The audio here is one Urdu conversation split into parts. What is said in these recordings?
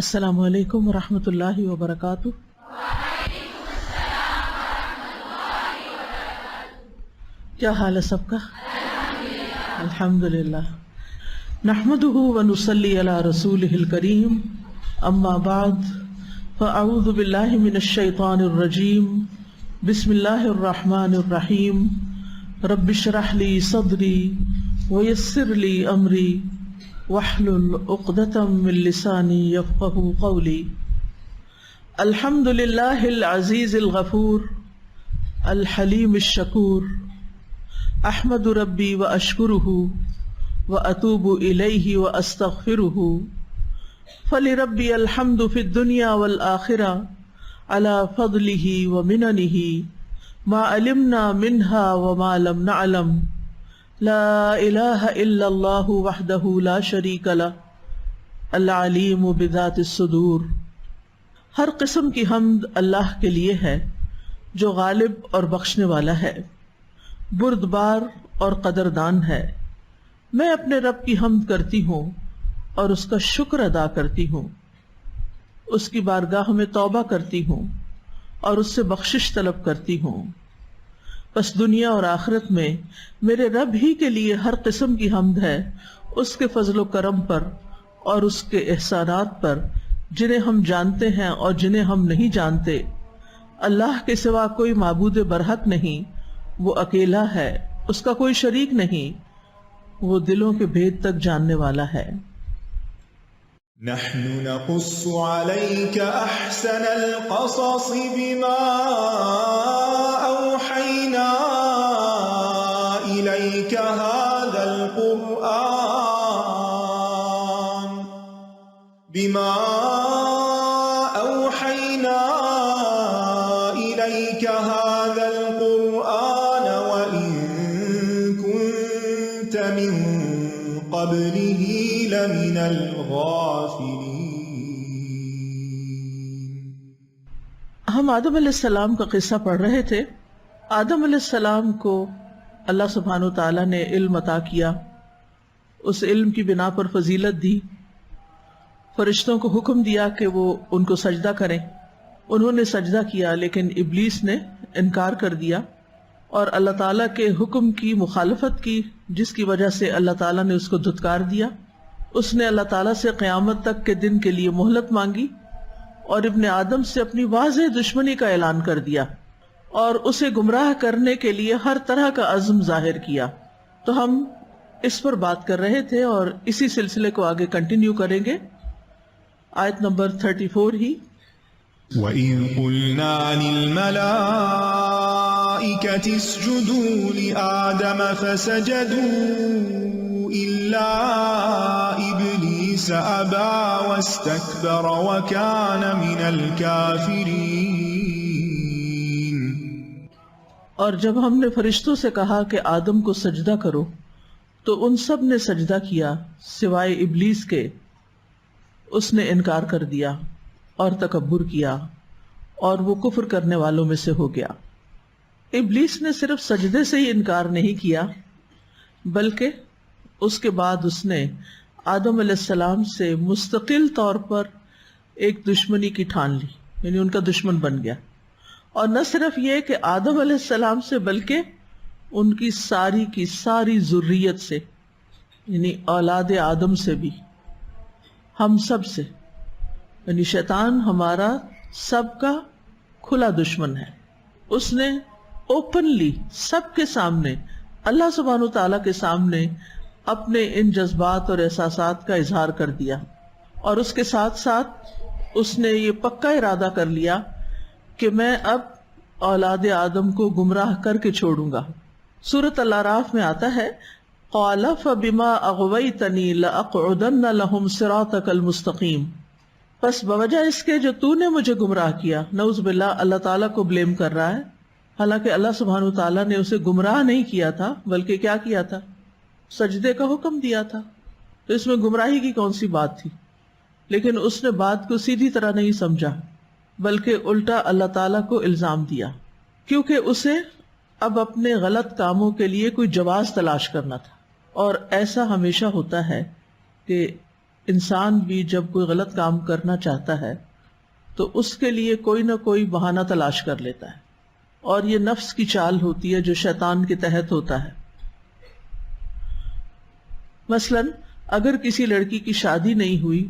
السلام علیکم ورحمۃ اللہ وبرکاتہ۔ کیا حال ہے سب کا؟ الحمدللہ۔ نحمده ونصلی علی رسولہ الکریم، اما بعد فاعوذ باللہ من الشیطان الرجیم، بسم اللہ الرحمن الرحیم۔ رب اشرح لی صدری ویسر لی امری واحلل عقدۃ من لسانی یفقہوا قولی۔ الحمد للہ العزیز الغفور الحلیم الشکور، احمد ربی واشکرہ واتوب الیہ واستغفرہ، فلربی الحمد فی الدنیا والآخرہ علی فضلہ ومننہ ما علمنا منہا وما لم نعلم، لا الہ الا اللہ وحدہ لا شریک لہ العلیم بذات الصدور۔ ہر قسم کی حمد اللہ کے لیے ہے جو غالب اور بخشنے والا ہے، بردبار اور قدردان ہے۔ میں اپنے رب کی حمد کرتی ہوں اور اس کا شکر ادا کرتی ہوں، اس کی بارگاہ میں توبہ کرتی ہوں اور اس سے بخشش طلب کرتی ہوں۔ بس دنیا اور آخرت میں میرے رب ہی کے لیے ہر قسم کی حمد ہے، اس کے فضل و کرم پر اور اس کے احسانات پر جنہیں ہم جانتے ہیں اور جنہیں ہم نہیں جانتے۔ اللہ کے سوا کوئی معبود برحق نہیں، وہ اکیلا ہے، اس کا کوئی شریک نہیں، وہ دلوں کے بھید تک جاننے والا ہے۔ نحن نقص عليك أحسن القصص بما أوحينا إليك هذا القرآن وإن كنت من قبله لمن الغافلين۔ ہم آدم علیہ السلام کا قصہ پڑھ رہے تھے۔ آدم علیہ السلام کو اللہ سبحانہ وتعالیٰ نے علم عطا کیا، اس علم کی بنا پر فضیلت دی، فرشتوں کو حکم دیا کہ وہ ان کو سجدہ کریں۔ انہوں نے سجدہ کیا لیکن ابلیس نے انکار کر دیا اور اللہ تعالیٰ کے حکم کی مخالفت کی، جس کی وجہ سے اللہ تعالیٰ نے اس کو دھتکار دیا۔ اس نے اللہ تعالیٰ سے قیامت تک کے دن کے لیے مہلت مانگی اور ابن آدم سے اپنی واضح دشمنی کا اعلان کر دیا اور اسے گمراہ کرنے کے لیے ہر طرح کا عزم ظاہر کیا۔ تو ہم اس پر بات کر رہے تھے اور اسی سلسلے کو آگے کنٹینیو کریں گے۔ آیت نمبر 34 ہی۔ وَإِذْ قُلْنَا لِلْمَلَائِكَةِ اسْجُدُوا لِآدَمَ فَسَجَدُوا إِلَّا إِبْلِيسَ أَبَى وَاسْتَكْبَرَ وَكَانَ مِنَ الْكَافِرِينَ۔ اور جب ہم نے فرشتوں سے کہا کہ آدم کو سجدہ کرو تو ان سب نے سجدہ کیا سوائے ابلیس کے، اس نے انکار کر دیا اور تکبر کیا اور وہ کفر کرنے والوں میں سے ہو گیا۔ ابلیس نے صرف سجدے سے ہی انکار نہیں کیا بلکہ اس کے بعد اس نے آدم علیہ السلام سے مستقل طور پر ایک دشمنی کی ٹھان لی، یعنی ان کا دشمن بن گیا۔ اور نہ صرف یہ کہ آدم علیہ السلام سے بلکہ ان کی ساری ذریت سے، یعنی اولاد آدم سے بھی، ہم سب سے، یعنی شیطان ہمارا سب کا کھلا دشمن ہے۔ اس نے اوپنلی سب کے سامنے، اللہ سبحانہ وتعالیٰ کے سامنے اپنے ان جذبات اور احساسات کا اظہار کر دیا، اور اس کے ساتھ ساتھ اس نے یہ پکا ارادہ کر لیا کہ میں اب اولاد آدم کو گمراہ کر کے چھوڑوں گا۔ سورۃ الاعراف میں آتا ہے قال فبما اغویتنی لاقعدن لهم صراطک المستقیم، پس بوجہ اس کے جو تو نے مجھے گمراہ کیا۔ نعوذ باللہ، اللہ تعالیٰ کو بلیم کر رہا ہے، حالانکہ اللہ سبحانہ وتعالیٰ نے اسے گمراہ نہیں کیا تھا بلکہ کیا کیا تھا؟ سجدے کا حکم دیا تھا۔ تو اس میں گمراہی کی کون سی بات تھی؟ لیکن اس نے بات کو سیدھی طرح نہیں سمجھا بلکہ الٹا اللہ تعالیٰ کو الزام دیا، کیونکہ اسے اب اپنے غلط کاموں کے لیے کوئی جواز تلاش کرنا تھا۔ اور ایسا ہمیشہ ہوتا ہے کہ انسان بھی جب کوئی غلط کام کرنا چاہتا ہے تو اس کے لیے کوئی نہ کوئی بہانہ تلاش کر لیتا ہے، اور یہ نفس کی چال ہوتی ہے جو شیطان کے تحت ہوتا ہے۔ مثلاً اگر کسی لڑکی کی شادی نہیں ہوئی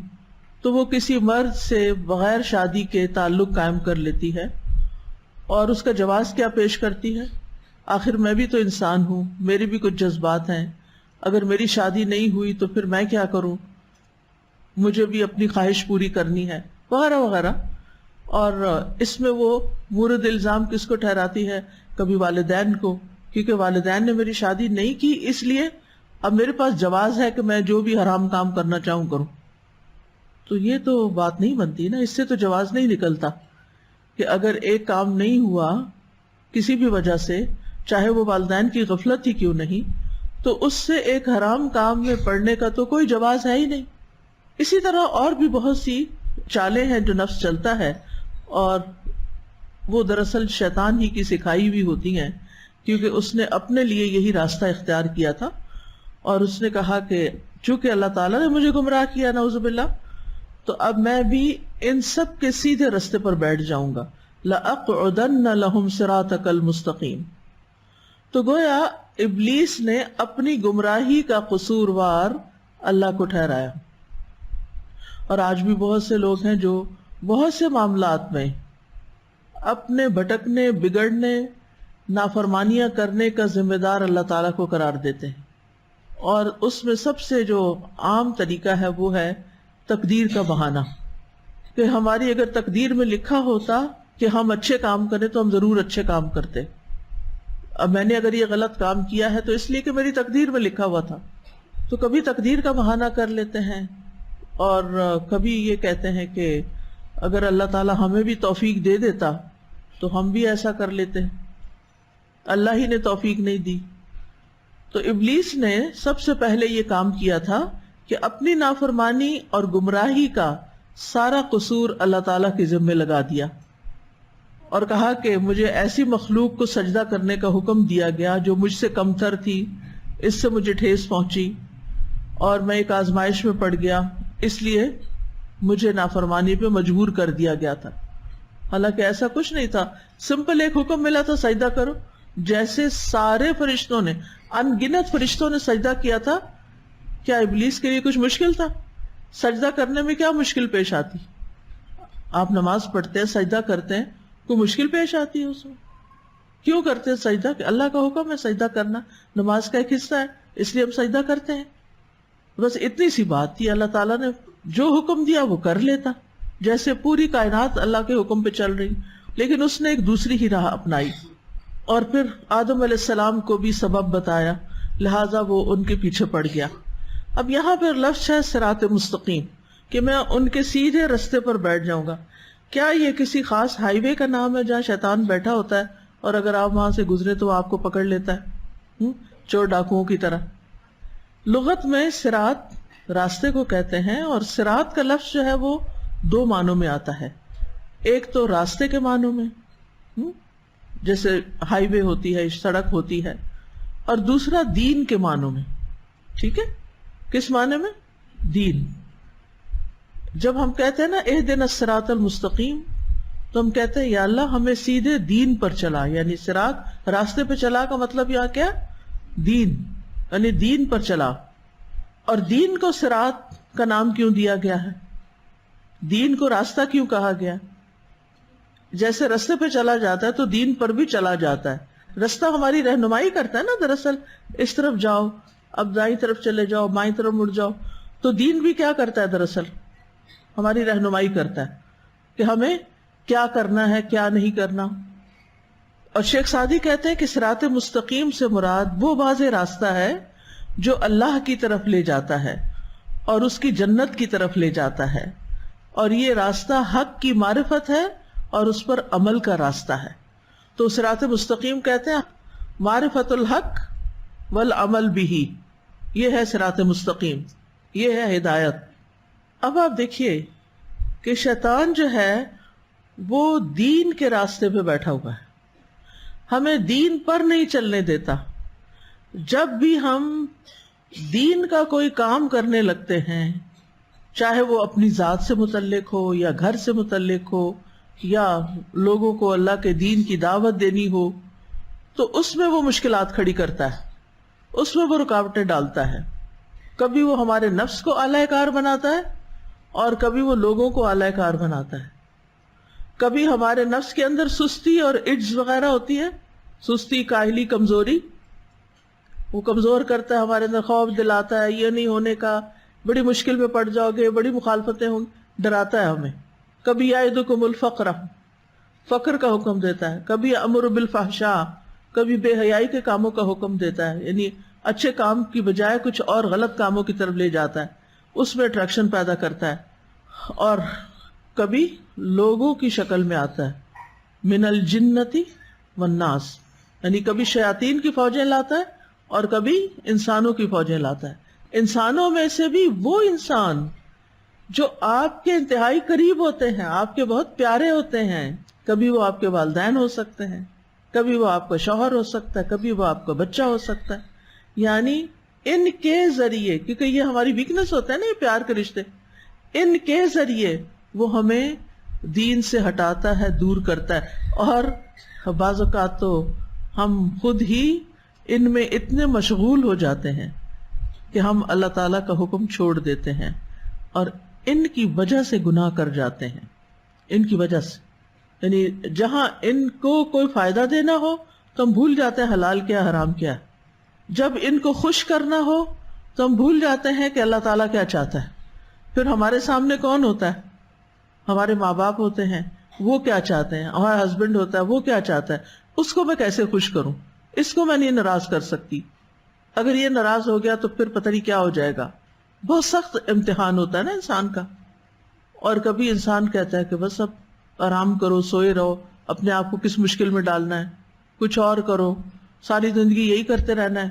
تو وہ کسی مرد سے بغیر شادی کے تعلق قائم کر لیتی ہے، اور اس کا جواز کیا پیش کرتی ہے؟ آخر میں بھی تو انسان ہوں، میرے بھی کچھ جذبات ہیں، اگر میری شادی نہیں ہوئی تو پھر میں کیا کروں، مجھے بھی اپنی خواہش پوری کرنی ہے، وغیرہ وغیرہ۔ اور اس میں وہ مورد الزام کس کو ٹھہراتی ہے؟ کبھی والدین کو، کیونکہ والدین نے میری شادی نہیں کی اس لیے اب میرے پاس جواز ہے کہ میں جو بھی حرام کام کرنا چاہوں کروں۔ تو یہ تو بات نہیں بنتی نا، اس سے تو جواز نہیں نکلتا کہ اگر ایک کام نہیں ہوا کسی بھی وجہ سے، چاہے وہ والدین کی غفلت ہی کیوں نہیں، تو اس سے ایک حرام کام میں پڑنے کا تو کوئی جواز ہے ہی نہیں۔ اسی طرح اور بھی بہت سی چالیں ہیں جو نفس چلتا ہے، اور وہ دراصل شیطان ہی کی سکھائی ہوئی ہوتی ہیں، کیونکہ اس نے اپنے لیے یہی راستہ اختیار کیا تھا، اور اس نے کہا کہ چونکہ اللہ تعالیٰ نے مجھے گمراہ کیا نعوذ باللہ، تو اب میں بھی ان سب کے سیدھے رستے پر بیٹھ جاؤں گا، لَأَقْعُدَنَّ لَهُمْ صِرَاطَكَ الْمُسْتَقِيمَ۔ تو گویا ابلیس نے اپنی گمراہی کا قصوروار اللہ کو ٹھہرایا۔ اور آج بھی بہت سے لوگ ہیں جو بہت سے معاملات میں اپنے بھٹکنے، بگڑنے، نافرمانیاں کرنے کا ذمہ دار اللہ تعالیٰ کو قرار دیتے ہیں، اور اس میں سب سے جو عام طریقہ ہے وہ ہے تقدیر کا بہانہ، کہ ہماری اگر تقدیر میں لکھا ہوتا کہ ہم اچھے کام کریں تو ہم ضرور اچھے کام کرتے، اب میں نے اگر یہ غلط کام کیا ہے تو اس لیے کہ میری تقدیر میں لکھا ہوا تھا۔ تو کبھی تقدیر کا بہانہ کر لیتے ہیں، اور کبھی یہ کہتے ہیں کہ اگر اللہ تعالیٰ ہمیں بھی توفیق دے دیتا تو ہم بھی ایسا کر لیتے، اللہ ہی نے توفیق نہیں دی۔ تو ابلیس نے سب سے پہلے یہ کام کیا تھا کہ اپنی نافرمانی اور گمراہی کا سارا قصور اللہ تعالیٰ کے ذمے لگا دیا، اور کہا کہ مجھے ایسی مخلوق کو سجدہ کرنے کا حکم دیا گیا جو مجھ سے کمتر تھی، اس سے مجھے ٹھیس پہنچی اور میں ایک آزمائش میں پڑ گیا، اس لیے مجھے نافرمانی پہ مجبور کر دیا گیا تھا۔ حالانکہ ایسا کچھ نہیں تھا، سمپل ایک حکم ملا تھا، سجدہ کرو، جیسے سارے فرشتوں نے، ان گنت فرشتوں نے سجدہ کیا تھا۔ کیا ابلیس کے لیے کچھ مشکل تھا؟ سجدہ کرنے میں کیا مشکل پیش آتی؟ آپ نماز پڑھتے ہیں، سجدہ کرتے ہیں، کوئی مشکل پیش آتی ہے اس میں؟ کیوں کرتے ہیں سجدہ؟ کہ اللہ کا حکم ہے سجدہ کرنا، نماز کا ایک حصہ ہے، اس لیے ہم سجدہ کرتے ہیں۔ بس اتنی سی بات تھی، اللہ تعالیٰ نے جو حکم دیا وہ کر لیتا، جیسے پوری کائنات اللہ کے حکم پہ چل رہی، لیکن اس نے ایک دوسری ہی راہ اپنائی، اور پھر آدم علیہ السلام کو بھی سبب بتایا، لہٰذا وہ ان کے پیچھے پڑ گیا۔ اب یہاں پر لفظ ہے صراط مستقیم، کہ میں ان کے سیدھے رستے پر بیٹھ جاؤں گا۔ کیا یہ کسی خاص ہائی وے کا نام ہے جہاں شیطان بیٹھا ہوتا ہے اور اگر آپ وہاں سے گزرے تو وہ آپ کو پکڑ لیتا ہے، چور ڈاکوؤں کی طرح؟ لغت میں صراط راستے کو کہتے ہیں، اور صراط کا لفظ جو ہے وہ دو معنوں میں آتا ہے، ایک تو راستے کے معنوں میں، جیسے ہائی وے ہوتی ہے، سڑک ہوتی ہے، اور دوسرا دین کے معنوں میں۔ ٹھیک ہے، کس معنی میں؟ دین۔ جب ہم کہتے ہیں نا اہدنا الصراط المستقیم، تو ہم کہتے ہیں یا اللہ ہمیں سیدھے دین پر چلا، یعنی صراط راستے پہ چلا کا مطلب یہاں کیا؟ دین، یعنی دین پر چلا۔ اور دین کو صراط کا نام کیوں دیا گیا ہے؟ دین کو راستہ کیوں کہا گیا؟ جیسے راستے پہ چلا جاتا ہے تو دین پر بھی چلا جاتا ہے، راستہ ہماری رہنمائی کرتا ہے نا، دراصل اس طرف جاؤ، اب دائیں طرف چلے جاؤ، بائیں طرف مڑ جاؤ، تو دین بھی کیا کرتا ہے؟ دراصل ہماری رہنمائی کرتا ہے کہ ہمیں کیا کرنا ہے، کیا نہیں کرنا۔ اور شیخ سعدی کہتے ہیں کہ صراط مستقیم سے مراد وہ واضح راستہ ہے جو اللہ کی طرف لے جاتا ہے اور اس کی جنت کی طرف لے جاتا ہے، اور یہ راستہ حق کی معرفت ہے اور اس پر عمل کا راستہ ہے۔ تو صراط مستقیم کہتے ہیں معرفت الحق والعمل بھی، یہ ہے صراط مستقیم، یہ ہے ہدایت۔ اب آپ دیکھیے کہ شیطان جو ہے وہ دین کے راستے پہ بیٹھا ہوا ہے، ہمیں دین پر نہیں چلنے دیتا۔ جب بھی ہم دین کا کوئی کام کرنے لگتے ہیں چاہے وہ اپنی ذات سے متعلق ہو یا گھر سے متعلق ہو یا لوگوں کو اللہ کے دین کی دعوت دینی ہو، تو اس میں وہ مشکلات کھڑی کرتا ہے، اس میں وہ رکاوٹیں ڈالتا ہے. کبھی وہ ہمارے نفس کو اعلی کار بناتا ہے اور کبھی وہ لوگوں کو اعلی کار بناتا ہے. کبھی ہمارے نفس کے اندر سستی اور عجز وغیرہ ہوتی ہے، سستی، کاہلی، کمزوری، وہ کمزور کرتا ہے، ہمارے اندر خوف دلاتا ہے، یہ نہیں ہونے کا، بڑی مشکل میں پڑ جاؤ گے، بڑی مخالفتیں ہوں، ڈراتا ہے ہمیں. کبھی یعدکم الفقر، فقر کا حکم دیتا ہے. کبھی امر بالفحشاء، کبھی بے حیائی کے کاموں کا حکم دیتا ہے، یعنی اچھے کام کی بجائے کچھ اور غلط کاموں کی طرف لے جاتا ہے، اس میں اٹریکشن پیدا کرتا ہے. اور کبھی لوگوں کی شکل میں آتا ہے، من الجنتی والناس، یعنی کبھی شیاطین کی فوجیں لاتا ہے اور کبھی انسانوں کی فوجیں لاتا ہے. انسانوں میں سے بھی وہ انسان جو آپ کے انتہائی قریب ہوتے ہیں، آپ کے بہت پیارے ہوتے ہیں. کبھی وہ آپ کے والدین ہو سکتے ہیں، کبھی وہ آپ کا شوہر ہو سکتا ہے، کبھی وہ آپ کا بچہ ہو سکتا ہے. یعنی ان کے ذریعے، کیونکہ یہ ہماری ویکنس ہوتا ہے نا، یہ پیار کے رشتے، ان کے ذریعے وہ ہمیں دین سے ہٹاتا ہے، دور کرتا ہے. اور بعض اوقات تو ہم خود ہی ان میں اتنے مشغول ہو جاتے ہیں کہ ہم اللہ تعالیٰ کا حکم چھوڑ دیتے ہیں اور ان کی وجہ سے گناہ کر جاتے ہیں. ان کی وجہ سے، یعنی جہاں ان کو کوئی فائدہ دینا ہو تو ہم بھول جاتے ہیں حلال کیا حرام کیا. جب ان کو خوش کرنا ہو تو ہم بھول جاتے ہیں کہ اللہ تعالیٰ کیا چاہتا ہے. پھر ہمارے سامنے کون ہوتا ہے؟ ہمارے ماں باپ ہوتے ہیں، وہ کیا چاہتے ہیں. ہمارا ہسبینڈ ہوتا ہے، وہ کیا چاہتا ہے. اس کو میں کیسے خوش کروں، اس کو میں نہیں ناراض کر سکتی. اگر یہ ناراض ہو گیا تو پھر پتہ نہیں کیا ہو جائے گا. بہت سخت امتحان ہوتا ہے نا انسان کا. اور کبھی انسان کہتا ہے کہ بس اب آرام کرو، سوئے رہو، اپنے آپ کو کس مشکل میں ڈالنا ہے، کچھ اور کرو، ساری زندگی یہی کرتے رہنا ہے.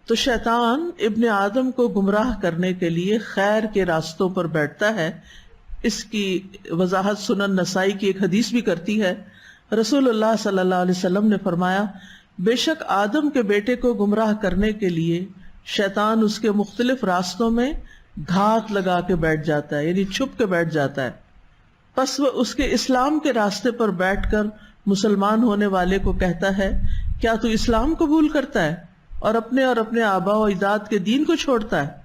تو شیطان ابن آدم کو گمراہ کرنے کے لیے خیر کے راستوں پر بیٹھتا ہے. اس کی وضاحت سنن نسائی کی ایک حدیث بھی کرتی ہے. رسول اللہ صلی اللہ علیہ وسلم نے فرمایا، بے شک آدم کے بیٹے کو گمراہ کرنے کے لیے شیطان اس کے مختلف راستوں میں گھات لگا کے بیٹھ جاتا ہے، یعنی چھپ کے بیٹھ جاتا ہے. پس وہ اس کے اسلام کے راستے پر بیٹھ کر مسلمان ہونے والے کو کہتا ہے، کیا تو اسلام قبول کرتا ہے اور اپنے آباء و اجداد کے دین کو چھوڑتا ہے؟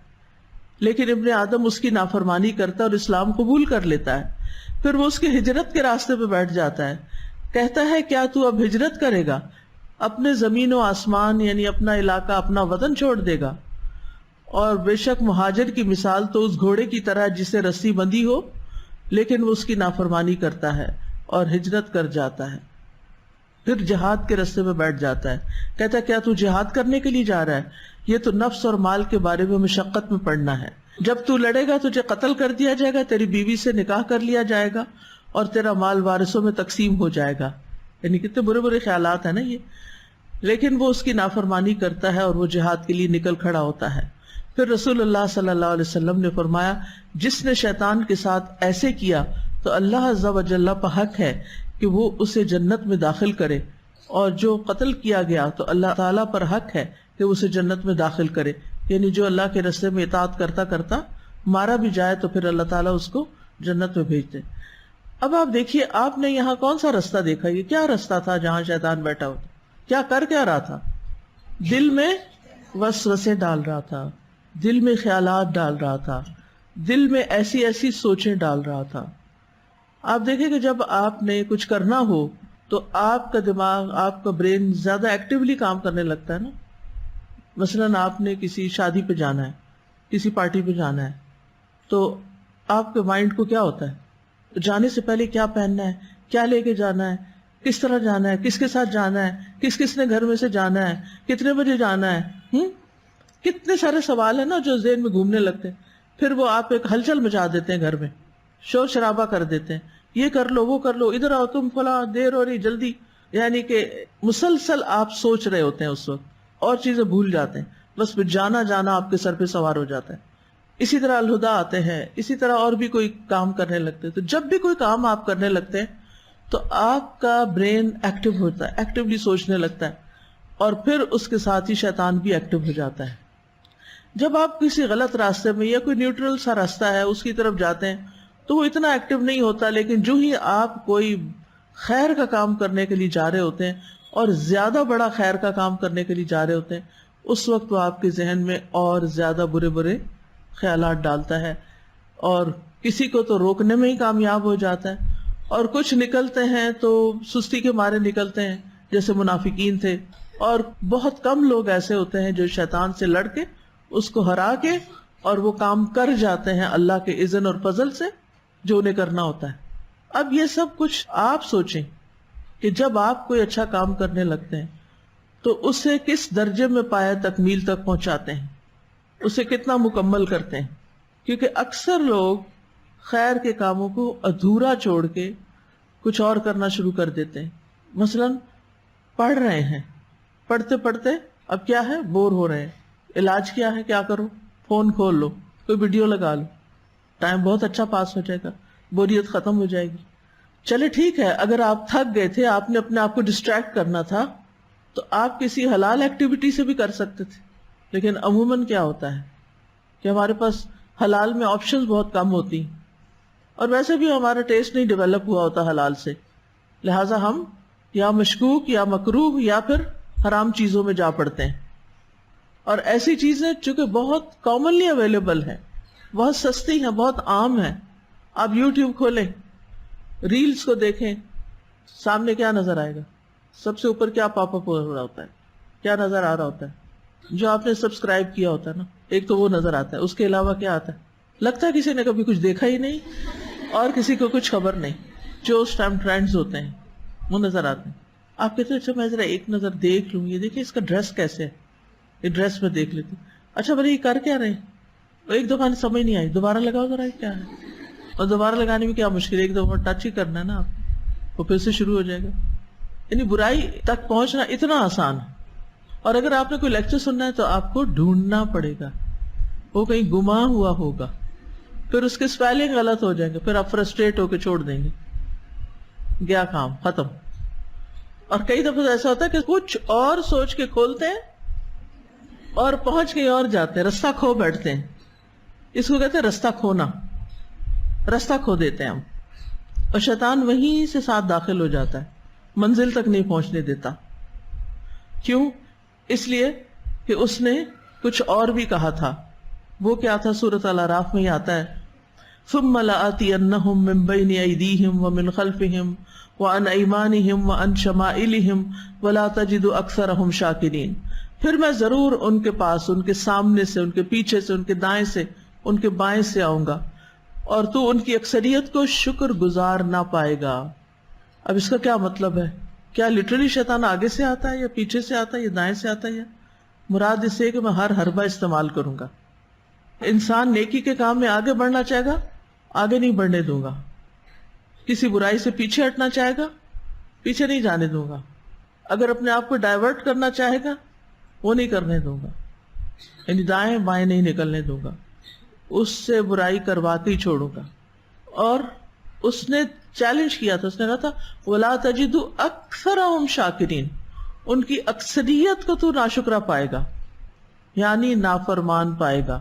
لیکن ابن آدم اس کی نافرمانی کرتا ہے اور اسلام قبول کر لیتا ہے. پھر وہ اس کے ہجرت کے راستے پہ بیٹھ جاتا ہے، کہتا ہے کیا تو اب ہجرت کرے گا، اپنے زمین و آسمان یعنی اپنا علاقہ، اپنا وطن چھوڑ دے گا؟ اور بے شک مہاجر کی مثال تو اس گھوڑے کی طرح جسے رسی بندھی ہو لیکن وہ اس کی نافرمانی کرتا ہے اور ہجرت کر جاتا ہے. پھر جہاد کے راستے پہ بیٹھ جاتا ہے، کہتا ہے کیا تو جہاد کرنے کے لیے جا رہا ہے؟ یہ تو نفس اور مال کے بارے میں مشقت میں پڑنا ہے. جب تو لڑے گا تجھے قتل کر دیا جائے گا، تیری بیوی سے نکاح کر لیا جائے گا اور تیرا مال وارثوں میں تقسیم ہو جائے گا. یعنی کتنے برے برے خیالات ہیں نا یہ. لیکن وہ اس کی نافرمانی کرتا ہے اور وہ جہاد کے لیے نکل کھڑا ہوتا ہے. پھر رسول اللہ صلی اللہ علیہ وسلم نے فرمایا، جس نے شیطان کے ساتھ ایسے کیا تو اللہ عز و جل پر حق ہے کہ وہ اسے جنت میں داخل کرے، اور جو قتل کیا گیا تو اللہ تعالیٰ پر حق ہے کہ اسے جنت میں داخل کرے. یعنی جو اللہ کے راستے میں اطاعت کرتا کرتا مارا بھی جائے تو پھر اللہ تعالیٰ اس کو جنت میں بھیج دے. اب آپ دیکھیے، آپ نے یہاں کون سا راستہ دیکھا؟ یہ کیا راستہ تھا جہاں شیطان بیٹھا ہوتا؟ کیا رہا تھا؟ دل میں وسوسے ڈال رہا تھا، دل میں خیالات ڈال رہا تھا، دل میں ایسی ایسی سوچیں ڈال رہا تھا. آپ دیکھیں کہ جب آپ نے کچھ کرنا ہو تو آپ کا دماغ، آپ کا برین زیادہ ایکٹیولی کام کرنے لگتا ہے نا. مثلاً آپ نے کسی شادی پہ جانا ہے، کسی پارٹی پہ جانا ہے، تو آپ کے مائنڈ کو کیا ہوتا ہے؟ جانے سے پہلے کیا پہننا ہے، کیا لے کے جانا ہے، کس طرح جانا ہے، کس کے ساتھ جانا ہے، کس نے گھر میں سے جانا ہے، کتنے بجے جانا ہے. کتنے سارے سوال ہیں نا جو ذہن میں گھومنے لگتے ہیں. پھر وہ آپ ایک ہلچل مچا دیتے ہیں، گھر میں شور شرابہ کر دیتے ہیں، یہ کر لو، وہ کر لو، ادھر آؤ تم، فلاں دیر ہو رہی، جلدی. یعنی کہ مسلسل آپ سوچ رہے ہوتے ہیں اس وقت اور چیزیں بھول جاتے ہیں. بس پھر جانا آپ کے سر پہ سوار ہو جاتا ہے. اسی طرح الہدا آتے ہیں، اسی طرح اور بھی کوئی کام کرنے لگتے ہیں. تو جب بھی کوئی کام آپ کرنے لگتے ہیں تو آپ کا برین ایکٹیو ہوتا ہے، ایکٹیولی سوچنے لگتا ہے، اور پھر اس کے ساتھ ہی شیطان بھی ایکٹیو ہو جاتا ہے. جب آپ کسی غلط راستے میں یا کوئی نیوٹرل سا راستہ ہے اس کی طرف جاتے ہیں تو وہ اتنا ایکٹیو نہیں ہوتا، لیکن جو ہی آپ کوئی خیر کا کام کرنے کے لیے جا رہے ہوتے ہیں اور زیادہ بڑا خیر کا کام کرنے کے لیے جا رہے ہوتے ہیں، اس وقت وہ آپ کے ذہن میں اور زیادہ برے برے خیالات ڈالتا ہے، اور کسی کو تو روکنے میں ہی کامیاب ہو جاتا ہے، اور کچھ نکلتے ہیں تو سستی کے مارے نکلتے ہیں جیسے منافقین تھے، اور بہت کم لوگ ایسے ہوتے ہیں جو شیطان سے لڑ کے اس کو ہرا کے اور وہ کام کر جاتے ہیں اللہ کے اذن اور فضل سے جو انہیں کرنا ہوتا ہے۔ اب یہ سب کچھ آپ سوچیں کہ جب آپ کوئی اچھا کام کرنے لگتے ہیں تو اسے کس درجے میں پایا تکمیل تک پہنچاتے ہیں، اسے کتنا مکمل کرتے ہیں، کیونکہ اکثر لوگ خیر کے کاموں کو ادھورا چھوڑ کے کچھ اور کرنا شروع کر دیتے ہیں۔ مثلا پڑھ رہے ہیں، پڑھتے پڑھتے اب کیا ہے، بور ہو رہے ہیں، علاج کیا ہے، کیا کرو، فون کھول لو، کوئی ویڈیو لگا لو، ٹائم بہت اچھا پاس ہو جائے گا، بوریت ختم ہو جائے گی۔ چلے ٹھیک ہے، اگر آپ تھک گئے تھے، آپ نے اپنے آپ کو ڈسٹریکٹ کرنا تھا تو آپ کسی حلال ایکٹیویٹی سے بھی کر سکتے تھے، لیکن عموماً کیا ہوتا ہے کہ ہمارے پاس حلال میں آپشنز بہت کم ہوتی ہیں، اور ویسے بھی ہمارا ٹیسٹ نہیں ڈیولپ ہوا ہوتا حلال سے، لہٰذا ہم یا مشکوک یا مکروہ یا پھر حرام چیزوں میں جا پڑتے ہیں۔ اور ایسی چیزیں چونکہ بہت کامنلی اویلیبل ہیں، بہت سستی ہیں، بہت عام ہیں، آپ یوٹیوب کھولیں، ریلز کو دیکھیں، سامنے کیا نظر آئے گا، سب سے اوپر کیا پاپ اپ ہو رہا ہوتا ہے، کیا نظر آ رہا ہوتا ہے، جو آپ نے سبسکرائب کیا ہوتا ہے نا، ایک تو وہ نظر آتا ہے، اس کے علاوہ کیا آتا ہے، لگتا ہے کسی نے کبھی کچھ دیکھا ہی نہیں اور کسی کو کچھ خبر نہیں، جو اس ٹائم ٹرینڈز ہوتے ہیں وہ نظر آتے ہیں۔ آپ کہتے ہیں اچھا میں ذرا ایک نظر دیکھ لوں، یہ دیکھیں اس کا ڈریس کیسے ہے، یہ ڈریس میں دیکھ لیتی ہوں، اچھا بھائی یہ کر کیا رہے ہیں، ایک دفعہ سمجھ نہیں آئی، دوبارہ لگاؤ ذرا کیا ہے، اور دوبارہ لگانے میں کیا مشکل ہے، ایک دفعہ ٹچ ہی کرنا ہے نا آپ، وہ پھر سے شروع ہو جائے گا۔ یعنی برائی تک پہنچنا اتنا آسان ہے، اور اگر آپ نے کوئی لیکچر سننا ہے تو آپ کو ڈھونڈنا پڑے گا، وہ کہیں گما ہوا ہوگا، پھر اس کے سپیلنگ غلط ہو جائیں گے، پھر آپ فرسٹریٹ ہو کے چھوڑ دیں گے، گیا کام ختم۔ اور کئی دفعہ ایسا ہوتا ہے کہ کچھ اور سوچ کے کھولتے ہیں اور پہنچ کے اور جاتے ہیں، رستہ کھو بیٹھتے ہیں، اس کو کہتے ہیں رستہ کھونا، رستہ کھو دیتے ہیں ہم، اور شیطان وہیں سے ساتھ داخل ہو جاتا ہے، منزل تک نہیں پہنچنے دیتا۔ کیوں؟ اس لیے کہ اس نے کچھ اور بھی کہا تھا، وہ کیا تھا؟ سورۃ الاعراف میں ہی آتا ہے، ثم لآتینہم من بین ایدیہم ومن خلفہم وعن ایمانہم وعن شمائلہم ولا تجد اکثرہم شاکرین، پھر میں ضرور ان کے پاس، ان کے سامنے سے، ان کے پیچھے سے، ان کے دائیں سے، ان کے بائیں سے آؤں گا، اور تو ان کی اکثریت کو شکر گزار نہ پائے گا۔ اب اس کا کیا مطلب ہے؟ کیا لٹرلی شیطان آگے سے آتا ہے یا پیچھے سے آتا ہے یا دائیں سے آتا ہے؟ یا مراد اس سے کہ میں ہر حربہ استعمال کروں گا، انسان نیکی کے کام میں آگے بڑھنا چاہے گا، آگے نہیں بڑھنے دوں گا، کسی برائی سے پیچھے ہٹنا چاہے گا، پیچھے نہیں جانے دوں گا، اگر اپنے آپ کو ڈائیورٹ کرنا چاہے گا وہ نہیں کرنے دوں گا، یعنی دائیں بائیں نہیں نکلنے دوں گا، اس سے برائی کروا کے ہی چھوڑوں گا۔ اور اس نے چیلنج کیا تھا، اس نے کہا تھا وَلَا تَجِدُ أَكْثَرَهُمْ شَاكِرِينَ، ان کی اکثریت کو تو ناشکرا پائے گا، یعنی نافرمان پائے گا،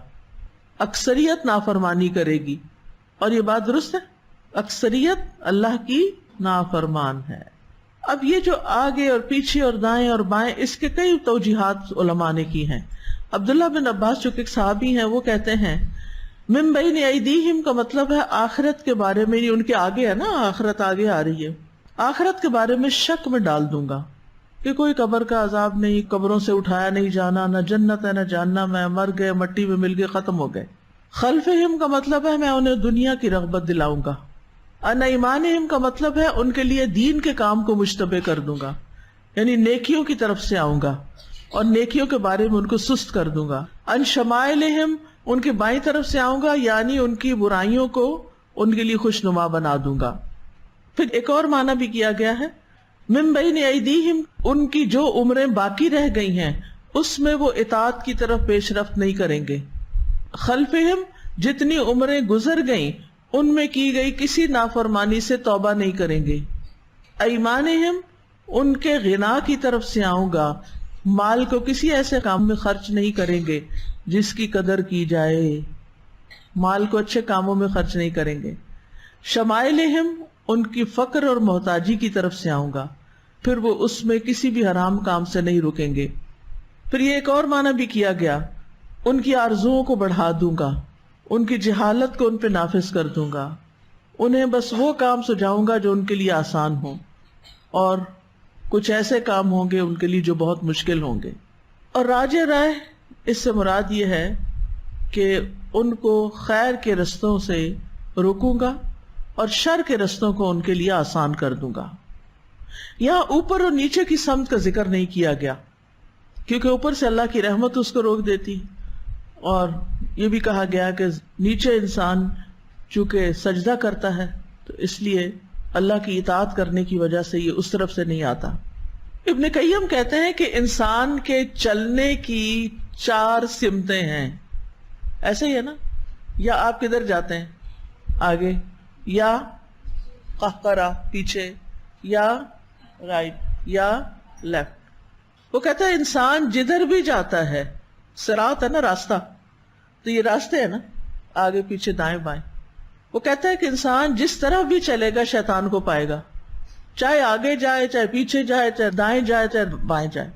اکثریت نافرمانی کرے گی، اور یہ بات درست ہے، اکثریت اللہ کی نافرمان ہے۔ اب یہ جو آگے اور پیچھے اور دائیں اور بائیں، اس کے کئی توجیحات علماء نے کی ہیں۔ عبداللہ بن عباس جو کہ ایک صحابی ہیں، وہ کہتے ہیں من بین ایدیہم کا مطلب ہے آخرت کے بارے میں، ان کے آگے ہے نا، آخرت آگے آ رہی ہے، آخرت کے بارے میں شک میں ڈال دوں گا کہ کوئی قبر کا عذاب نہیں، قبروں سے اٹھایا نہیں جانا، نہ جنت ہے نہ جہنم ہے، مر گئے مٹی میں مل گئے ختم ہو گئے۔ خلفہم کا مطلب ہے میں انہیں دنیا کی رغبت دلاؤں گا۔ ان ایمانہم کا مطلب ہے ان کے لیے دین کے کام کو مشتبہ کر دوں گا، یعنی نیکیوں کی طرف سے آؤں گا اور نیکیوں کے بارے میں ان کو سست کر دوں گا۔ ان شمائلہم، ان کے بائیں طرف سے آؤں گا، یعنی ان کی برائیوں کو ان کے لیے خوشنما بنا دوں گا۔ پھر ایک اور معنی بھی کیا گیا ہے من بین ایدیہم، ان کی جو عمریں باقی رہ گئی ہیں اس میں وہ اطاعت کی طرف پیش رفت نہیں کریں گے۔ خلفہم، جتنی عمریں گزر گئیں ان میں کی گئی کسی نافرمانی سے توبہ نہیں کریں گے۔ ایمانہم، ان کے غنا کی طرف سے آؤں گا، مال کو کسی ایسے کام میں خرچ نہیں کریں گے جس کی قدر کی جائے، مال کو اچھے کاموں میں خرچ نہیں کریں گے۔ شمائلہم، ان کی فقر اور محتاجی کی طرف سے آؤں گا، پھر وہ اس میں کسی بھی حرام کام سے نہیں رکیں گے۔ پھر یہ ایک اور معنی بھی کیا گیا، ان کی آرزوؤں کو بڑھا دوں گا، ان کی جہالت کو ان پہ نافذ کر دوں گا، انہیں بس وہ کام سجاؤں گا جو ان کے لیے آسان ہوں، اور کچھ ایسے کام ہوں گے ان کے لیے جو بہت مشکل ہوں گے۔ اور راجع رائے اس سے مراد یہ ہے کہ ان کو خیر کے رستوں سے روکوں گا اور شر کے رستوں کو ان کے لیے آسان کر دوں گا۔ یہاں اوپر اور نیچے کی سمت کا ذکر نہیں کیا گیا، کیونکہ اوپر سے اللہ کی رحمت اس کو روک دیتی، اور یہ بھی کہا گیا کہ نیچے انسان چونکہ سجدہ کرتا ہے تو اس لیے اللہ کی اطاعت کرنے کی وجہ سے یہ اس طرف سے نہیں آتا۔ ابن قیم کہتے ہیں کہ انسان کے چلنے کی 4 سمتیں ہیں، ایسے ہی ہے نا؟ یا آپ کدھر جاتے ہیں؟ آگے، یا قہقرہ پیچھے، یا رائٹ، یا لیفٹ۔ وہ کہتا ہے انسان جدھر بھی جاتا ہے، صراط ہے نا راستہ، تو یہ راستے ہیں نا، آگے پیچھے دائیں بائیں۔ وہ کہتا ہے کہ انسان جس طرف بھی چلے گا شیطان کو پائے گا، چاہے آگے جائے، چاہے پیچھے جائے، چاہے دائیں جائے، چاہے بائیں جائے،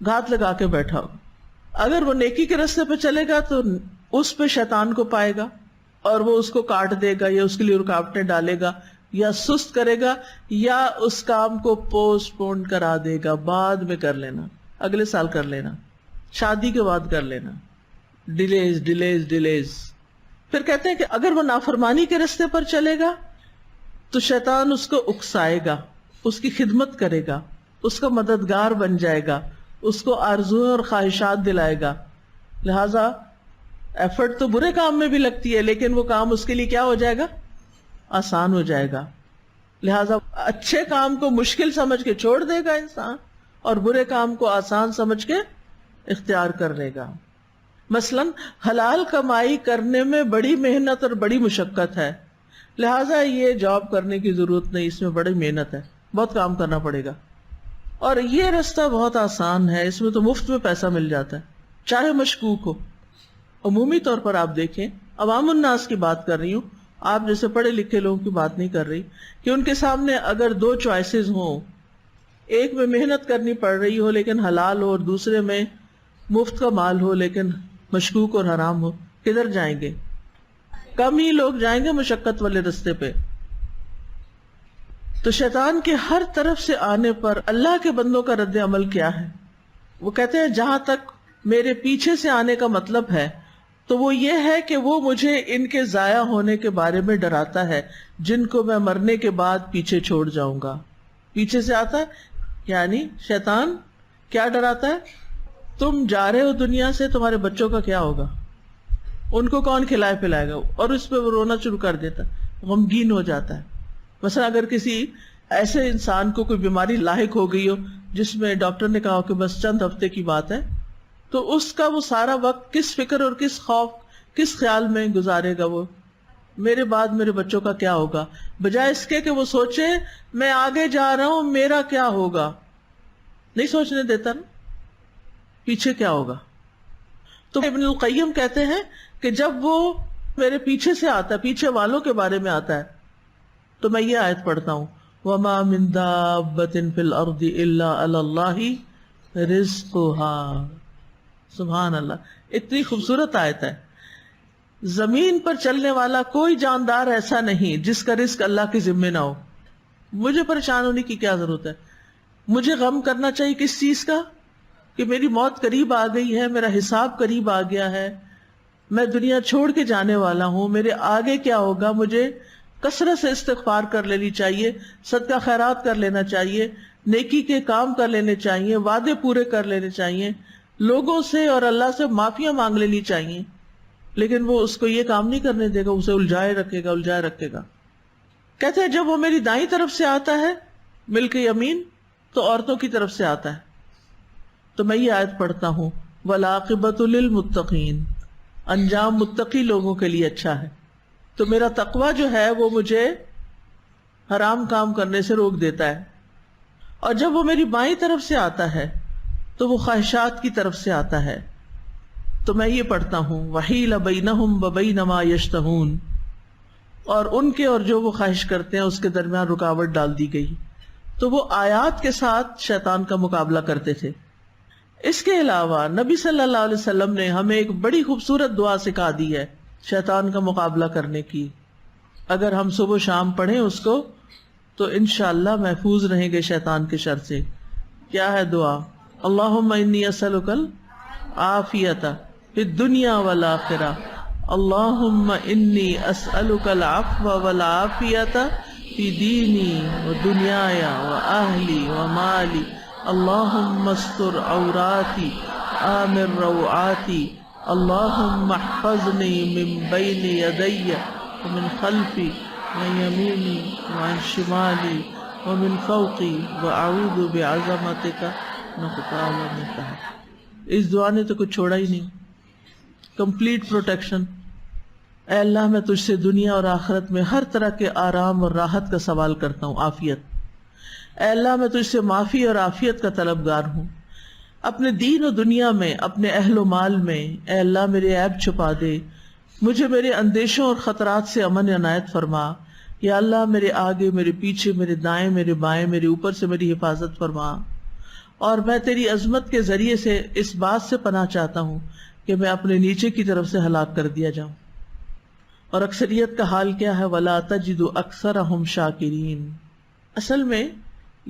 گھات لگا کے بیٹھا ہوگا۔ اگر وہ نیکی کے راستے پہ چلے گا تو اس پہ شیطان کو پائے گا، اور وہ اس کو کاٹ دے گا، یا اس کے لیے رکاوٹیں ڈالے گا، یا سست کرے گا، یا اس کام کو پوسٹ پون کرا دے گا، بعد میں کر لینا، اگلے سال کر لینا، شادی کے بعد کر لینا، ڈیلیز ڈیلیز ڈیلیز۔ پھر کہتے ہیں کہ اگر وہ نافرمانی کے راستے پر چلے گا تو شیطان اس کو اکسائے گا، اس کی خدمت کرے گا، اس کا مددگار بن جائے گا، اس کو آرزویں اور خواہشات دلائے گا۔ لہذا ایفرٹ تو برے کام میں بھی لگتی ہے، لیکن وہ کام اس کے لیے کیا ہو جائے گا؟ آسان ہو جائے گا۔ لہذا اچھے کام کو مشکل سمجھ کے چھوڑ دے گا انسان، اور برے کام کو آسان سمجھ کے اختیار کر لے گا۔ مثلا حلال کمائی کرنے میں بڑی محنت اور بڑی مشقت ہے، لہذا یہ جاب کرنے کی ضرورت نہیں، اس میں بڑی محنت ہے، بہت کام کرنا پڑے گا۔ اور یہ راستہ بہت آسان ہے، اس میں تو مفت میں پیسہ مل جاتا ہے، چاہے مشکوک ہو۔ عمومی طور پر آپ دیکھیں، عوام الناس کی بات کر رہی ہوں، آپ جیسے پڑھے لکھے لوگوں کی بات نہیں کر رہی، کہ ان کے سامنے اگر 2 چوائسز ہوں، ایک میں محنت کرنی پڑ رہی ہو لیکن حلال ہو، اور دوسرے میں مفت کا مال ہو لیکن مشکوک اور حرام ہو، کدھر جائیں گے؟ کم ہی لوگ جائیں گے مشقت والے راستے پہ۔ تو شیطان کے ہر طرف سے آنے پر اللہ کے بندوں کا رد عمل کیا ہے؟ وہ کہتے ہیں جہاں تک میرے پیچھے سے آنے کا مطلب ہے تو وہ یہ ہے کہ وہ مجھے ان کے ضائع ہونے کے بارے میں ڈراتا ہے، جن کو میں مرنے کے بعد پیچھے چھوڑ جاؤں گا۔ پیچھے سے آتا ہے یعنی شیطان کیا ڈراتا ہے؟ تم جا رہے ہو دنیا سے، تمہارے بچوں کا کیا ہوگا؟ ان کو کون کھلائے پلائے گا؟ اور اس پہ وہ رونا شروع کر دیتا ہے، غمگین ہو جاتا ہے۔ مثلا اگر کسی ایسے انسان کو کوئی بیماری لاحق ہو گئی ہو جس میں ڈاکٹر نے کہا کہ بس چند ہفتے کی بات ہے، تو اس کا وہ سارا وقت کس فکر اور کس خوف، کس خیال میں گزارے گا؟ وہ میرے بعد میرے بچوں کا کیا ہوگا، بجائے اس کے کہ وہ سوچے میں آگے جا رہا ہوں، میرا کیا ہوگا۔ نہیں سوچنے دیتا نا پیچھے کیا ہوگا۔ تو ابن القیم کہتے ہیں کہ جب وہ میرے پیچھے سے آتا ہے، پیچھے والوں کے بارے میں آتا ہے، تو میں یہ آیت پڑھتا ہوں، وَمَا مِن دَابَّةٍ فِي الْأَرْضِ إِلَّا عَلَى اللَّهِ رِزْقُهَا۔ سبحان اللہ، اتنی خوبصورت آیت ہے۔ زمین پر چلنے والا کوئی جاندار ایسا نہیں جس کا رزق اللہ کے ذمے نہ ہو۔ مجھے پریشان ہونے کی کیا ضرورت ہے؟ مجھے غم کرنا چاہیے کس چیز کا؟ کہ میری موت قریب آ گئی ہے، میرا حساب قریب آ گیا ہے، میں دنیا چھوڑ کے جانے والا ہوں، میرے آگے کیا ہوگا؟ مجھے کثرت سے استغفار کر لینی چاہیے، صدقہ خیرات کر لینا چاہیے، نیکی کے کام کر لینے چاہیے، وعدے پورے کر لینے چاہیے، لوگوں سے اور اللہ سے معافیاں مانگ لینی چاہیے۔ لیکن وہ اس کو یہ کام نہیں کرنے دے گا، اسے الجھائے رکھے گا۔ کہتے ہیں جب وہ میری دائیں طرف سے آتا ہے ملک یمین، تو عورتوں کی طرف سے آتا ہے۔ تو میں یہ آیت پڑھتا ہوں، وَالْعَاقِبَةُ لِلْمُتَّقِينَ، انجام متقی لوگوں کے لیے اچھا ہے۔ تو میرا تقوی جو ہے وہ مجھے حرام کام کرنے سے روک دیتا ہے۔ اور جب وہ میری بائیں طرف سے آتا ہے تو وہ خواہشات کی طرف سے آتا ہے، تو میں یہ پڑھتا ہوں وحیل بینہم وبین ما یشتہون، اور ان کے اور جو وہ خواہش کرتے ہیں اس کے درمیان رکاوٹ ڈال دی گئی. تو وہ آیات کے ساتھ شیطان کا مقابلہ کرتے تھے. اس کے علاوہ نبی صلی اللہ علیہ وسلم نے ہمیں ایک بڑی خوبصورت دعا سکھا دی ہے شیطان کا مقابلہ کرنے کی. اگر ہم صبح و شام پڑھیں اس کو تو انشاءاللہ محفوظ رہیں گے شیطان کے شر سے. کیا ہے دعا؟ اللہم انی اسألک العافیۃ فی الدنیا والآخرہ، اللہم انی اسألک العفو والعافیۃ فی دینی و دنیای و اہلی و مالی، اللہم استر عوراتی آمن روعاتی، اللہم احفظنی من بین یدی ومن خلفی ومن یمینی وعن شمالی ومن فوقی واعوذ بعظمتک من اغتال من تحت. اس دعا نے تو کچھ چھوڑا ہی نہیں، کمپلیٹ پروٹیکشن. اے اللہ میں تجھ سے دنیا اور آخرت میں ہر طرح کے آرام اور راحت کا سوال کرتا ہوں، عافیت. اے اللہ میں تجھ سے معافی اور عافیت کا طلبگار ہوں اپنے دین و دنیا میں، اپنے اہل و مال میں. اے اللہ میرے عیب چھپا دے، مجھے میرے اندیشوں اور خطرات سے امن عنایت فرما. یا اللہ میرے آگے، میرے پیچھے، میرے دائیں، میرے بائیں، میرے اوپر سے میری حفاظت فرما. اور میں تیری عظمت کے ذریعے سے اس بات سے پناہ چاہتا ہوں کہ میں اپنے نیچے کی طرف سے ہلاک کر دیا جاؤں. اور اکثریت کا حال کیا ہے؟ وَلَا تَجِدُ أَكْثَرَهُمْ شَاكِرِينَ. اصل میں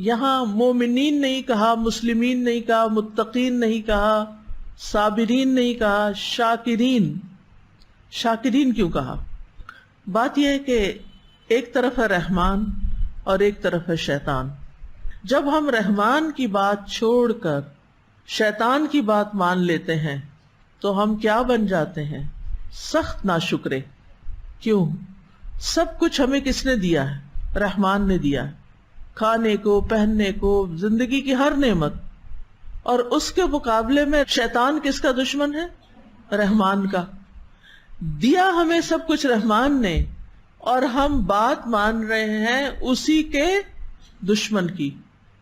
یہاں مومنین نہیں کہا، مسلمین نہیں کہا، متقین نہیں کہا، صابرین نہیں کہا، شاکرین. شاکرین کیوں کہا؟ بات یہ ہے کہ ایک طرف ہے رحمان اور ایک طرف ہے شیطان. جب ہم رحمان کی بات چھوڑ کر شیطان کی بات مان لیتے ہیں تو ہم کیا بن جاتے ہیں؟ سخت ناشکرے. کیوں؟ سب کچھ ہمیں کس نے دیا ہے؟ رحمان نے دیا ہے، کھانے کو، پہننے کو، زندگی کی ہر نعمت. اور اس کے مقابلے میں شیطان کس کا دشمن ہے؟ رحمان کا. دیا ہمیں سب کچھ رحمان نے، اور ہم بات مان رہے ہیں اسی کے دشمن کی.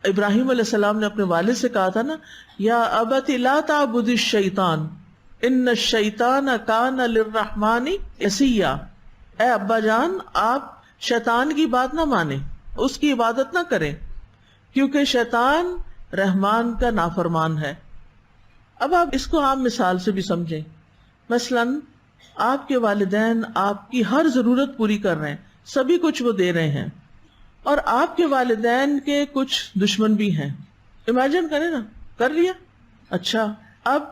ابراہیم علیہ السلام نے اپنے والد سے کہا تھا نا، یا ابت لا تعبد الشیطان ان الشیطان کان للرحمن عصیا. اے ابا جان، آپ شیطان کی بات نہ مانیں، اس کی عبادت نہ کریں، کیونکہ شیطان رحمان کا نافرمان ہے. اب آپ اس کو عام مثال سے بھی سمجھیں. مثلاً آپ کے والدین آپ کی ہر ضرورت پوری کر رہے ہیں، سبھی کچھ وہ دے رہے ہیں، اور آپ کے والدین کے کچھ دشمن بھی ہیں. امیجن کریں نا، کر لیا. اچھا، اب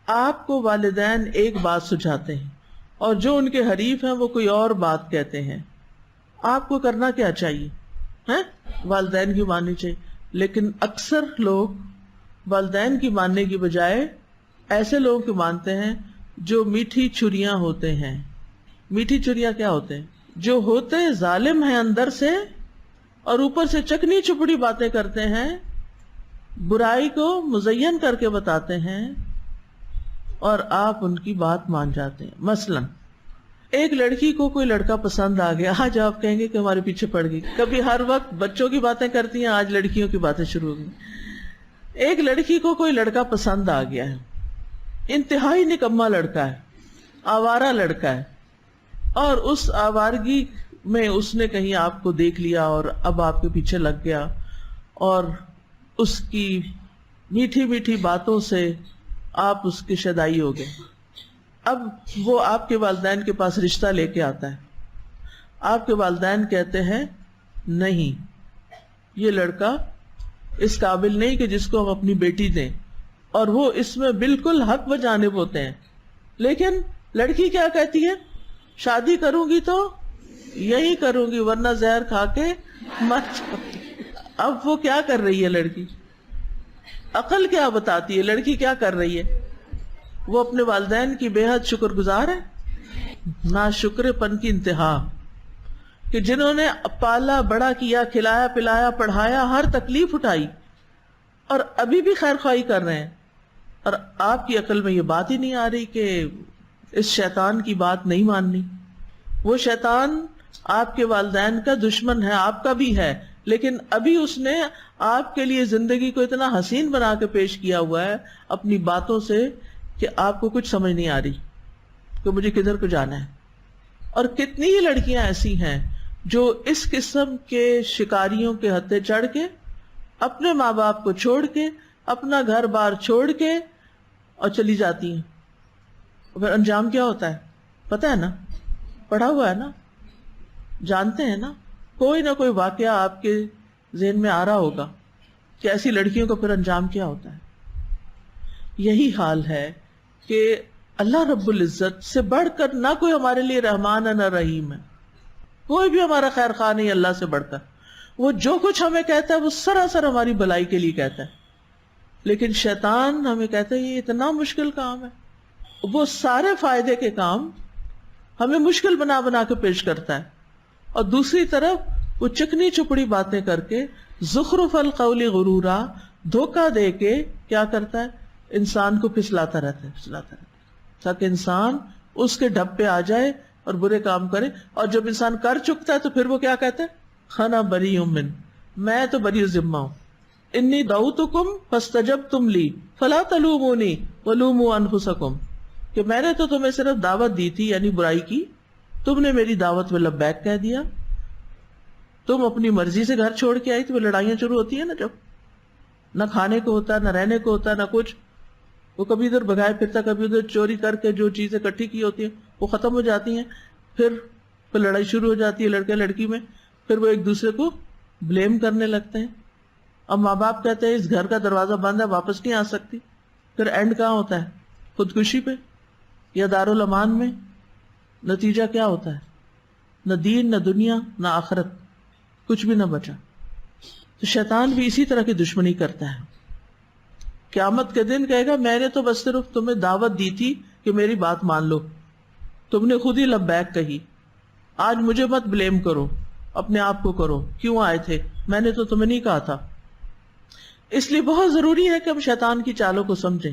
آپ کو والدین ایک بات سجھاتے ہیں اور جو ان کے حریف ہیں وہ کوئی اور بات کہتے ہیں. آپ کو کرنا کیا چاہیے؟ والدین کی ماننی چاہیے. لیکن اکثر لوگ والدین کی ماننے کی بجائے ایسے لوگوں کی مانتے ہیں جو میٹھی چھریاں ہوتے ہیں. میٹھی چھریاں کیا ہوتے ہیں؟ جو ہوتے ظالم ہیں اندر سے اور اوپر سے چکنی چپڑی باتیں کرتے ہیں، برائی کو مزین کر کے بتاتے ہیں، اور آپ ان کی بات مان جاتے ہیں. مثلاً ایک لڑکی کو کوئی لڑکا پسند آ گیا، آج آپ کہیں گے کہ ہمارے پیچھے پڑ گئی. کبھی ہر وقت بچوں کی باتیں کرتی ہیں، آج لڑکیوں کی باتیں شروع ہو گئی. ایک لڑکی کو کوئی لڑکا پسند آ گیا ہے، انتہائی نکما لڑکا ہے، آوارہ لڑکا ہے، اور اس آوارگی میں اس نے کہیں آپ کو دیکھ لیا اور اب آپ کے پیچھے لگ گیا، اور اس کی میٹھی میٹھی باتوں سے آپ اس کے شیدائی ہو گئے. اب وہ آپ کے والدین کے پاس رشتہ لے کے آتا ہے. آپ کے والدین کہتے ہیں نہیں، یہ لڑکا اس قابل نہیں کہ جس کو ہم اپنی بیٹی دیں، اور وہ اس میں بالکل حق بجانب ہوتے ہیں. لیکن لڑکی کیا کہتی ہے؟ شادی کروں گی تو یہی کروں گی ورنہ زہر کھا کے مر جاؤں گی. اب وہ کیا کر رہی ہے لڑکی؟ عقل کیا بتاتی ہے؟ لڑکی کیا کر رہی ہے؟ وہ اپنے والدین کی بے حد شکر گزار ہے. ناشکر پن کی انتہا، کہ جنہوں نے پالا بڑا کیا، کھلایا پلایا، پڑھایا، ہر تکلیف اٹھائی، اور ابھی بھی خیر خواہی کر رہے ہیں. اور آپ کی عقل میں یہ بات ہی نہیں آ رہی کہ اس شیطان کی بات نہیں ماننی. وہ شیطان آپ کے والدین کا دشمن ہے، آپ کا بھی ہے، لیکن ابھی اس نے آپ کے لیے زندگی کو اتنا حسین بنا کے پیش کیا ہوا ہے اپنی باتوں سے کہ آپ کو کچھ سمجھ نہیں آ رہی کہ مجھے کدھر کو جانا ہے. اور کتنی ہی لڑکیاں ایسی ہیں جو اس قسم کے شکاریوں کے ہتھے چڑھ کے اپنے ماں باپ کو چھوڑ کے اپنا گھر بار چھوڑ کے اور چلی جاتی ہیں. پھر انجام کیا ہوتا ہے پتہ ہے نا، پڑھا ہوا ہے نا، جانتے ہیں نا. کوئی نہ کوئی واقعہ آپ کے ذہن میں آ رہا ہوگا کہ ایسی لڑکیوں کا پھر انجام کیا ہوتا ہے. یہی حال ہے کہ اللہ رب العزت سے بڑھ کر نہ کوئی ہمارے لیے رحمان ہے نہ رحیم ہے. کوئی بھی ہمارا خیر خواہ نہیں اللہ سے بڑھ کر. وہ جو کچھ ہمیں کہتا ہے وہ سراسر ہماری بھلائی کے لیے کہتا ہے. لیکن شیطان ہمیں کہتا ہے یہ اتنا مشکل کام ہے. وہ سارے فائدے کے کام ہمیں مشکل بنا بنا کے پیش کرتا ہے، اور دوسری طرف وہ چکنی چپڑی باتیں کر کے زخرف القول غرورا دھوکہ دے کے کیا کرتا ہے، انسان کو پھسلاتا رہتا ہے تاکہ انسان اس کے ڈب پہ آ جائے اور برے کام کرے. اور جب انسان کر چکتا ہے تو پھر وہ کیا کہتا ہے، انا بری من، میں تو بری ذمہ ہوں. انی دعوتکم فاستجبتم لی فلا تلومونی ولوموا انفسکم، کہ میں نے تو تمہیں صرف دعوت دی تھی یعنی برائی کی، تم نے میری دعوت میں لبیک کہہ دیا. تم اپنی مرضی سے گھر چھوڑ کے آئی تو لڑائیاں شروع ہوتی ہیں نا، جب نہ کھانے کو ہوتا نہ رہنے کو ہوتا نہ کچھ. وہ کبھی ادھر بھگائے پھرتا کبھی ادھر چوری کر کے جو چیزیں اکٹھی کی ہوتی ہیں وہ ختم ہو جاتی ہیں. پھر لڑائی شروع ہو جاتی ہے لڑکے لڑکی میں. پھر وہ ایک دوسرے کو بلیم کرنے لگتے ہیں. اب ماں باپ کہتے ہیں اس گھر کا دروازہ بند ہے واپس نہیں آ سکتی. پھر اینڈ کہاں ہوتا ہے، خودکشی پہ یا دارالامان میں. نتیجہ کیا ہوتا ہے، نہ دین نہ دنیا نہ آخرت، کچھ بھی نہ بچا. تو شیطان بھی اسی طرح کی دشمنی کرتا ہے. قیامت کے دن کہے گا میں نے تو بس صرف تمہیں دعوت دی تھی کہ میری بات مان لو، تم نے خود ہی لبیک کہی. آج مجھے مت بلیم کرو، اپنے آپ کو کرو، کیوں آئے تھے، میں نے تو تمہیں نہیں کہا تھا. اس لیے بہت ضروری ہے کہ ہم شیطان کی چالوں کو سمجھیں.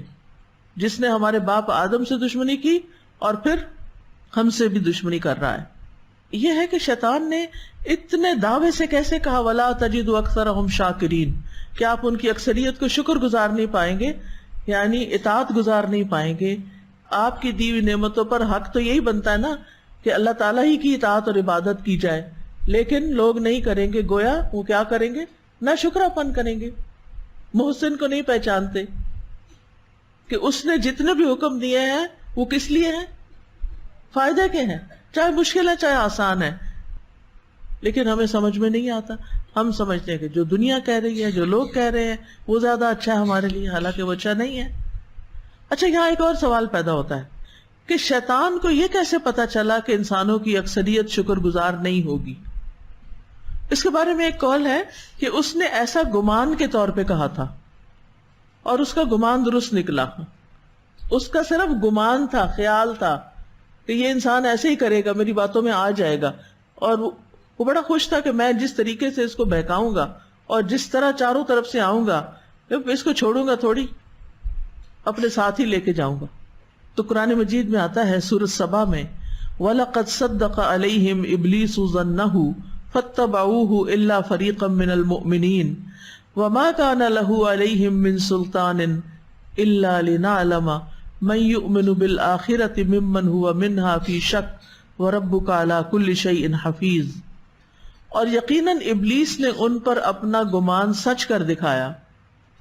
جس نے ہمارے باپ آدم سے دشمنی کی اور پھر ہم سے بھی دشمنی کر رہا ہے. یہ ہے کہ شیطان نے اتنے دعوے سے کیسے کہا وَلَا تَجِدُ أَكْثَرَهُمْ شَاكِرِينَ، کہ آپ ان کی اکثریت کو شکر گزار نہیں پائیں گے، یعنی اطاعت گزار نہیں پائیں گے. آپ کی دی ہوئی نعمتوں پر حق تو یہی بنتا ہے نا کہ اللہ تعالیٰ ہی کی اطاعت اور عبادت کی جائے، لیکن لوگ نہیں کریں گے. گویا وہ کیا کریں گے، نہ شکرا پن کریں گے. محسن کو نہیں پہچانتے کہ اس نے جتنے بھی حکم دیے ہیں وہ کس لیے ہیں، فائدے کے ہیں، چاہے مشکل ہے چاہے آسان ہے. لیکن ہمیں سمجھ میں نہیں آتا. ہم سمجھتے ہیں کہ جو دنیا کہہ رہی ہے، جو لوگ کہہ رہے ہیں وہ زیادہ اچھا ہے ہمارے لیے، حالانکہ وہ اچھا نہیں ہے. اچھا، یہاں ایک اور سوال پیدا ہوتا ہے کہ شیطان کو یہ کیسے پتا چلا کہ انسانوں کی اکثریت شکر گزار نہیں ہوگی. اس کے بارے میں ایک قول ہے کہ اس نے ایسا گمان کے طور پہ کہا تھا اور اس کا گمان درست نکلا. اس کا صرف گمان تھا، خیال تھا کہ یہ انسان ایسے ہی کرے گا، میری باتوں میں آ جائے گا. اور وہ بڑا خوش تھا کہ میں جس طریقے سے اس کو بہکاؤں گا اور جس طرح چاروں طرف سے آؤں گا، اس کو چھوڑوں گا تھوڑی، اپنے ساتھ ہی لے کے جاؤں گا. تو قرآن مجید میں آتا ہے سورۃ سبا میں وَلَقَدْ صَدَّقَ عَلَيْهِمْ إِبْلِيسُ ظَنَّهُ فَاتَّبَعُوهُ إِلَّا فَرِيقًا مِّنَ الْمُؤْمِنِينَ وَمَا كَانَ لَهُ عَلَيْهِمْ مِّن سُلْطَانٍ إِلَّا لِنَعْلَمَ مَن يُؤْمِنُ بِالْآخِرَةِ مِمَّنْ هُوَ مِنْهَا فِي شَكٍّ وَرَبُّكَ عَلَى كُلِّ شَيْءٍ حَفِيظٌ. اور یقیناً ابلیس نے ان پر اپنا گمان سچ کر دکھایا،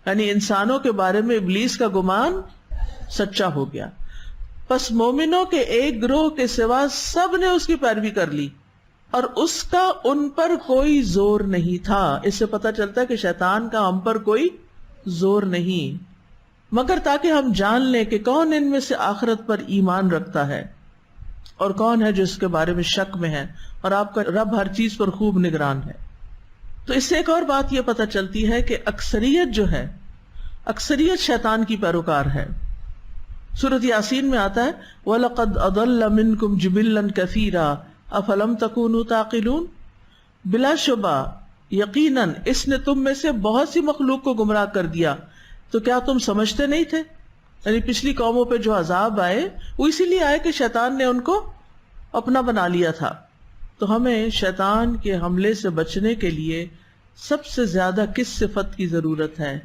یعنی انسانوں کے بارے میں ابلیس کا گمان سچا ہو گیا. پس مومنوں کے ایک گروہ کے سوا سب نے اس کی پیروی کر لی اور اس کا ان پر کوئی زور نہیں تھا. اس سے پتہ چلتا ہے کہ شیطان کا ہم پر کوئی زور نہیں، مگر تاکہ ہم جان لیں کہ کون ان میں سے آخرت پر ایمان رکھتا ہے اور کون ہے جو اس کے بارے میں شک میں ہے، اور آپ کا رب ہر چیز پر خوب نگران ہے. تو اس سے ایک اور بات یہ پتہ چلتی ہے کہ اکثریت جو ہے، اکثریت شیطان کی پیروکار ہے. سورۃ یاسین میں آتا ہے وَلَقَدْ أَضَلَّ مِنْكُمْ جِبِلًّا كَثِيرًا أَفَلَمْ تَكُونُوا تَعْقِلُونَ. بلا شبہ یقیناً اس نے تم میں سے بہت سی مخلوق کو گمراہ کر دیا، تو کیا تم سمجھتے نہیں تھے؟ یعنی پچھلی قوموں پہ جو عذاب آئے وہ اسی لیے آئے کہ شیطان نے ان کو اپنا بنا لیا تھا. تو ہمیں شیطان کے حملے سے بچنے کے لیے سب سے زیادہ کس صفت کی ضرورت ہے؟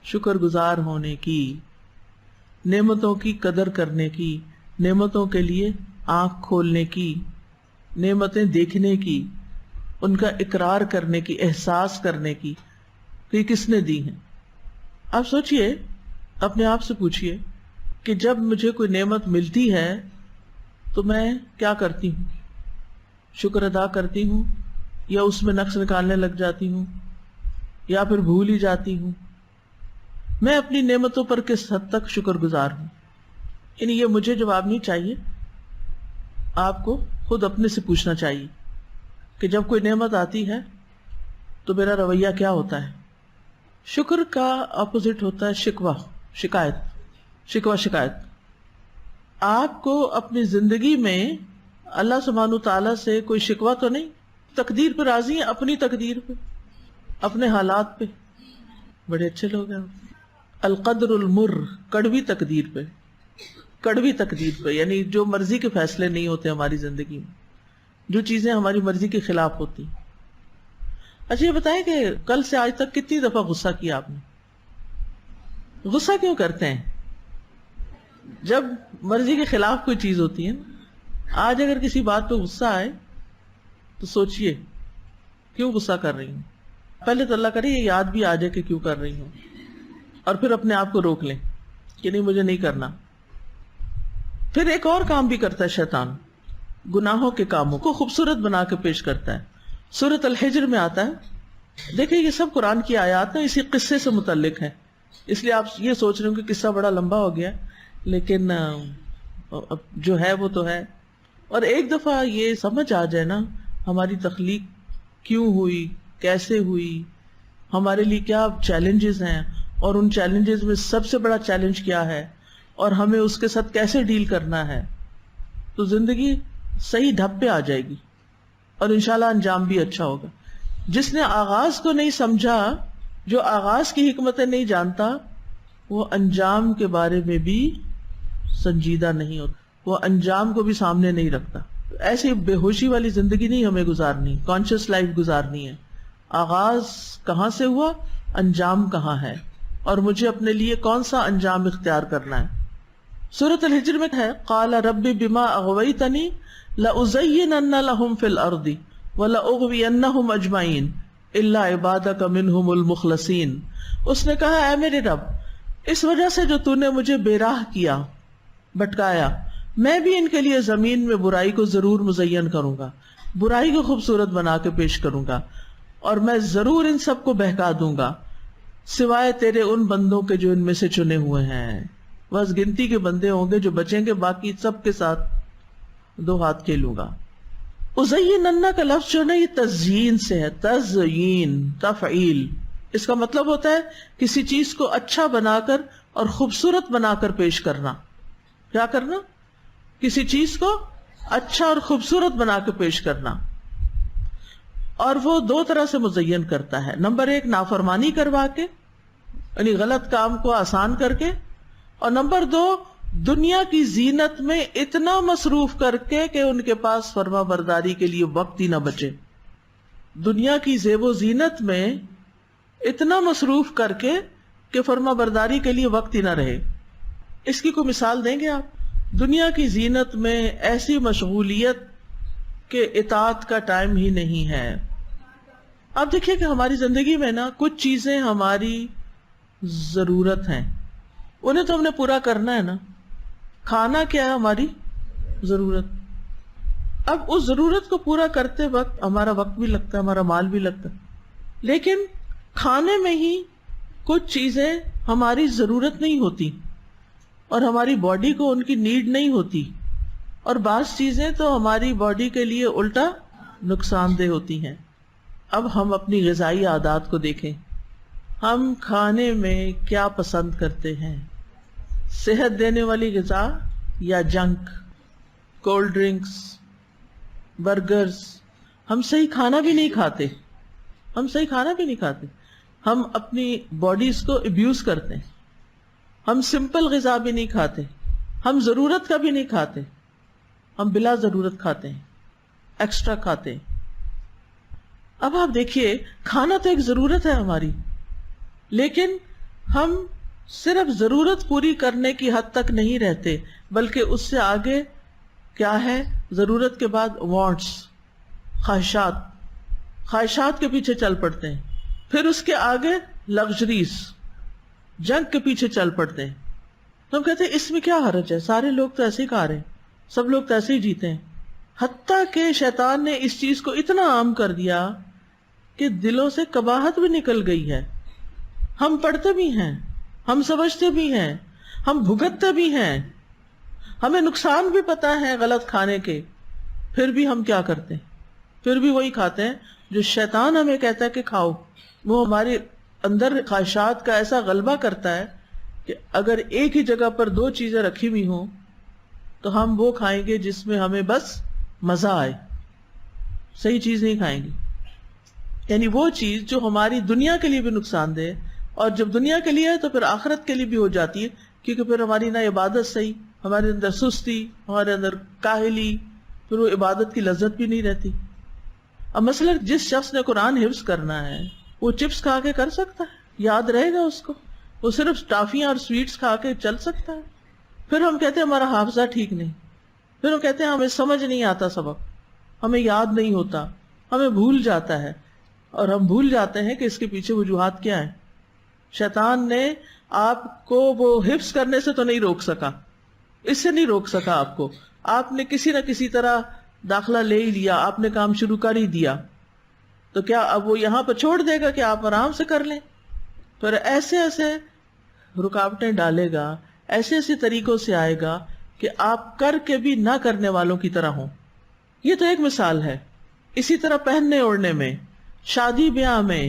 شکر گزار ہونے کی. نعمتوں کی قدر کرنے کی، نعمتوں کے لیے آنکھ کھولنے کی، نعمتیں دیکھنے کی، ان کا اقرار کرنے کی، احساس کرنے کی کہ یہ کس نے دی ہیں۔ آپ سوچئے، اپنے آپ سے پوچھئے کہ جب مجھے کوئی نعمت ملتی ہے تو میں کیا کرتی ہوں؟ شکر ادا کرتی ہوں یا اس میں نقص نکالنے لگ جاتی ہوں یا پھر بھول ہی جاتی ہوں؟ میں اپنی نعمتوں پر کس حد تک شکر گزار ہوں؟ یعنی یہ مجھے جواب نہیں چاہیے، آپ کو خود اپنے سے پوچھنا چاہیے کہ جب کوئی نعمت آتی ہے تو میرا رویہ کیا ہوتا ہے؟ شکر کا اپوزٹ ہوتا ہے شکوہ، شکایت، شکوہ شکایت۔ آپ کو اپنی زندگی میں اللہ سبحانہ تعالیٰ سے کوئی شکوہ تو نہیں؟ تقدیر پہ راضی ہیں؟ اپنی تقدیر پہ، اپنے حالات پہ؟ بڑے اچھے لوگ ہیں۔ القدر المر، کڑوی تقدیر پہ، کڑوی تقدیر پہ، یعنی جو مرضی کے فیصلے نہیں ہوتے ہماری زندگی میں، جو چیزیں ہماری مرضی کے خلاف ہوتی۔ اچھا یہ بتائیں کہ کل سے آج تک کتنی دفعہ غصہ کیا آپ نے؟ غصہ کیوں کرتے ہیں؟ جب مرضی کے خلاف کوئی چیز ہوتی ہے نا، آج اگر کسی بات پہ غصہ آئے تو سوچئے کیوں غصہ کر رہی ہوں؟ پہلے تو اللہ کرے یہ یاد بھی آ جائے کہ کیوں کر رہی ہوں، اور پھر اپنے آپ کو روک لیں کہ نہیں مجھے نہیں کرنا۔ پھر ایک اور کام بھی کرتا ہے شیطان، گناہوں کے کاموں کو خوبصورت بنا کے پیش کرتا ہے۔ سورۃ الحجر میں آتا ہے، دیکھیں یہ سب قرآن کی آیات ہیں، اسی قصے سے متعلق ہیں، اس لیے آپ یہ سوچ رہے ہوں کہ قصہ بڑا لمبا ہو گیا، لیکن جو ہے وہ تو ہے۔ اور ایک دفعہ یہ سمجھ آ جائے نا ہماری تخلیق کیوں ہوئی، کیسے ہوئی، ہمارے لیے کیا چیلنجز ہیں، اور ان چیلنجز میں سب سے بڑا چیلنج کیا ہے، اور ہمیں اس کے ساتھ کیسے ڈیل کرنا ہے، تو زندگی صحیح ڈھب پہ آ جائے گی، اور انشاءاللہ انجام بھی اچھا ہوگا۔ جس نے آغاز کو نہیں سمجھا، جو آغاز کی حکمتیں نہیں جانتا، وہ انجام کے بارے میں بھی سنجیدہ نہیں ہوتا، وہ انجام کو بھی سامنے نہیں رکھتا۔ ایسی بے ہوشی والی زندگی نہیں ہمیں گزارنی، کانشیس لائف گزارنی ہے۔ آغاز کہاں سے ہوا، انجام کہاں ہے، اور مجھے اپنے لیے کون سا انجام اختیار کرنا ہے۔ سورۃ الحجر میں ہے قال رب بما اغویتنی لأزینن لهم فی الارض ولأغوینہم اجمعین الا عبادک منہم المخلصین۔ اس نے کہا اے میرے رب، اس وجہ سے جو تو نے مجھے بے راہ کیا، بھٹکایا، میں بھی ان کے لیے زمین میں برائی کو ضرور مزین کروں گا، برائی کو خوبصورت بنا کے پیش کروں گا، اور میں ضرور ان سب کو بہکا دوں گا سوائے تیرے ان بندوں کے جو ان میں سے چنے ہوئے ہیں۔ بس گنتی کے بندے ہوں گے جو بچیں گے، باقی سب کے ساتھ دو ہاتھ کھیلوں گا۔ ازینن کا لفظ جو نا یہ تزیین سے ہے، تزیین، تفعیل، اس کا مطلب ہوتا ہے کسی چیز کو اچھا بنا کر اور خوبصورت بنا کر پیش کرنا۔ کیا کرنا؟ کسی چیز کو اچھا اور خوبصورت بنا کے پیش کرنا، اور وہ دو طرح سے مزین کرتا ہے۔ نمبر ایک، نافرمانی کروا کے، یعنی غلط کام کو آسان کر کے، اور نمبر دو، دنیا کی زینت میں اتنا مصروف کر کے کہ ان کے پاس فرما برداری کے لیے وقت ہی نہ بچے۔ دنیا کی زیب و زینت میں اتنا مصروف کر کے کہ فرما برداری کے لیے وقت ہی نہ رہے۔ اس کی کوئی مثال دیں گے آپ؟ دنیا کی زینت میں ایسی مشغولیت کہ اطاعت کا ٹائم ہی نہیں ہے۔ آپ دیکھیے کہ ہماری زندگی میں نا کچھ چیزیں ہماری ضرورت ہیں، انہیں تو ہم نے پورا کرنا ہے نا۔ کھانا کیا ہے؟ ہماری ضرورت۔ اب اس ضرورت کو پورا کرتے وقت ہمارا وقت بھی لگتا ہے، ہمارا مال بھی لگتا ہے، لیکن کھانے میں ہی کچھ چیزیں ہماری ضرورت نہیں ہوتی اور ہماری باڈی کو ان کی نیڈ نہیں ہوتی، اور بعض چیزیں تو ہماری باڈی کے لیے الٹا نقصان دہ ہوتی ہیں۔ اب ہم اپنی غذائی عادات کو دیکھیں، ہم کھانے میں کیا پسند کرتے ہیں؟ صحت دینے والی غذا یا جنک، کولڈ ڈرنکس، برگرز؟ ہم صحیح کھانا بھی نہیں کھاتے، ہم صحیح کھانا بھی نہیں کھاتے، ہم اپنی باڈیز کو ابیوز کرتے ہیں، ہم سمپل غذا بھی نہیں کھاتے، ہم ضرورت کا بھی نہیں کھاتے، ہم بلا ضرورت کھاتے ہیں، ایکسٹرا کھاتے ہیں۔ اب آپ دیکھیے، کھانا تو ایک ضرورت ہے ہماری، لیکن ہم صرف ضرورت پوری کرنے کی حد تک نہیں رہتے، بلکہ اس سے آگے کیا ہے؟ ضرورت کے بعد وانٹس، خواہشات کے پیچھے چل پڑتے ہیں. پھر اس کے آگے لگژریز، جنک کے پیچھے چل پڑتے ہیں. تو ہم کہتے ہیں اس میں کیا حرج ہے، سارے لوگ تو ایسے ہی کھا رہے ہیں، سب لوگ تو ایسے ہی جیتے ہیں. حتیٰ کہ شیطان نے اس چیز کو اتنا عام کر دیا کہ دلوں سے قباحت بھی نکل گئی ہے. ہم پڑھتے بھی ہیں، ہم سمجھتے بھی ہیں، ہم بھگتتے بھی ہیں، ہمیں نقصان بھی پتا ہے غلط کھانے کے، پھر بھی ہم کیا کرتے ہیں؟ پھر بھی وہی کھاتے ہیں جو شیطان ہمیں کہتا ہے کہ کھاؤ. وہ ہمارے اندر خواہشات کا ایسا غلبہ کرتا ہے کہ اگر ایک ہی جگہ پر دو چیزیں رکھی ہوئی ہوں تو ہم وہ کھائیں گے جس میں ہمیں بس مزہ آئے، صحیح چیز نہیں کھائیں گے. یعنی وہ چیز جو ہماری دنیا کے لیے بھی نقصان دہ، اور جب دنیا کے لیے ہے تو پھر آخرت کے لیے بھی ہو جاتی ہے، کیونکہ پھر ہماری نہ عبادت صحیح، ہمارے اندر سستی، ہمارے اندر کاہلی، پھر وہ عبادت کی لذت بھی نہیں رہتی. اب مثلا جس شخص نے قرآن حفظ کرنا ہے وہ چپس کھا کے کر سکتا ہے؟ یاد رہے گا اس کو؟ وہ صرف ٹافیاں اور سویٹس کھا کے چل سکتا ہے؟ پھر ہم کہتے ہیں ہمارا حافظہ ٹھیک نہیں، پھر ہم کہتے ہیں ہمیں سمجھ نہیں آتا سبق، ہمیں یاد نہیں ہوتا، ہمیں بھول جاتا ہے. اور ہم بھول جاتے ہیں کہ اس کے پیچھے وجوہات کیا ہیں. شیطان نے آپ کو وہ حفظ کرنے سے تو نہیں روک سکا، اس سے نہیں روک سکا آپ کو. آپ نے کسی نہ کسی طرح داخلہ لے ہی لیا، آپ نے کام شروع کر ہی دیا، تو کیا اب وہ یہاں پر چھوڑ دے گا کہ آپ آرام سے کر لیں؟ پھر ایسے ایسے رکاوٹیں ڈالے گا، ایسے ایسے طریقوں سے آئے گا کہ آپ کر کے بھی نہ کرنے والوں کی طرح ہوں. یہ تو ایک مثال ہے. اسی طرح پہننے اوڑھنے میں، شادی بیاہ میں،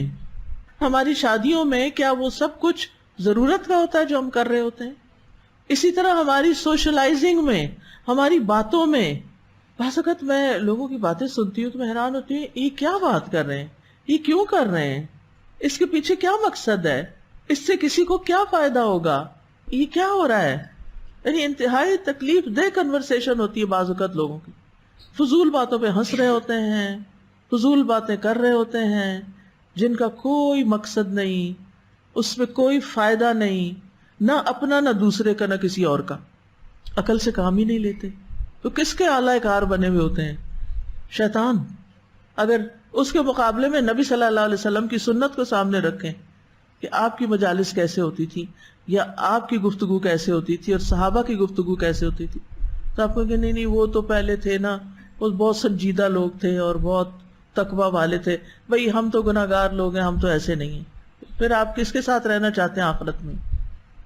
ہماری شادیوں میں کیا وہ سب کچھ ضرورت کا ہوتا ہے جو ہم کر رہے ہوتے ہیں؟ اسی طرح ہماری سوشلائزنگ میں، ہماری باتوں میں، بعض اوقات میں لوگوں کی باتیں سنتی ہوں تو میں حیران ہوتی ہوں، یہ کیا بات کر رہے ہیں، یہ کیوں کر رہے ہیں، اس کے پیچھے کیا مقصد ہے، اس سے کسی کو کیا فائدہ ہوگا، یہ کیا ہو رہا ہے؟ یعنی انتہائی تکلیف دہ کنورسیشن ہوتی ہے بعض اوقات لوگوں کی. فضول باتوں پہ ہنس رہے ہوتے ہیں، فضول باتیں کر رہے ہوتے ہیں جن کا کوئی مقصد نہیں، اس میں کوئی فائدہ نہیں، نہ اپنا نہ دوسرے کا نہ کسی اور کا. عقل سے کام ہی نہیں لیتے تو کس کے اعلی کار بنے ہوئے ہوتے ہیں؟ شیطان. اگر اس کے مقابلے میں نبی صلی اللہ علیہ وسلم کی سنت کو سامنے رکھیں کہ آپ کی مجالس کیسے ہوتی تھی، یا آپ کی گفتگو کیسے ہوتی تھی، اور صحابہ کی گفتگو کیسے ہوتی تھی، تو آپ کہیں گے نہیں وہ تو پہلے تھے نا، وہ بہت سنجیدہ لوگ تھے اور بہت تقویٰ والے تھے، بھئی ہم تو گناہ گار لوگ ہیں، ہم تو ایسے نہیں ہیں. پھر آپ کس کے ساتھ رہنا چاہتے ہیں آخرت میں؟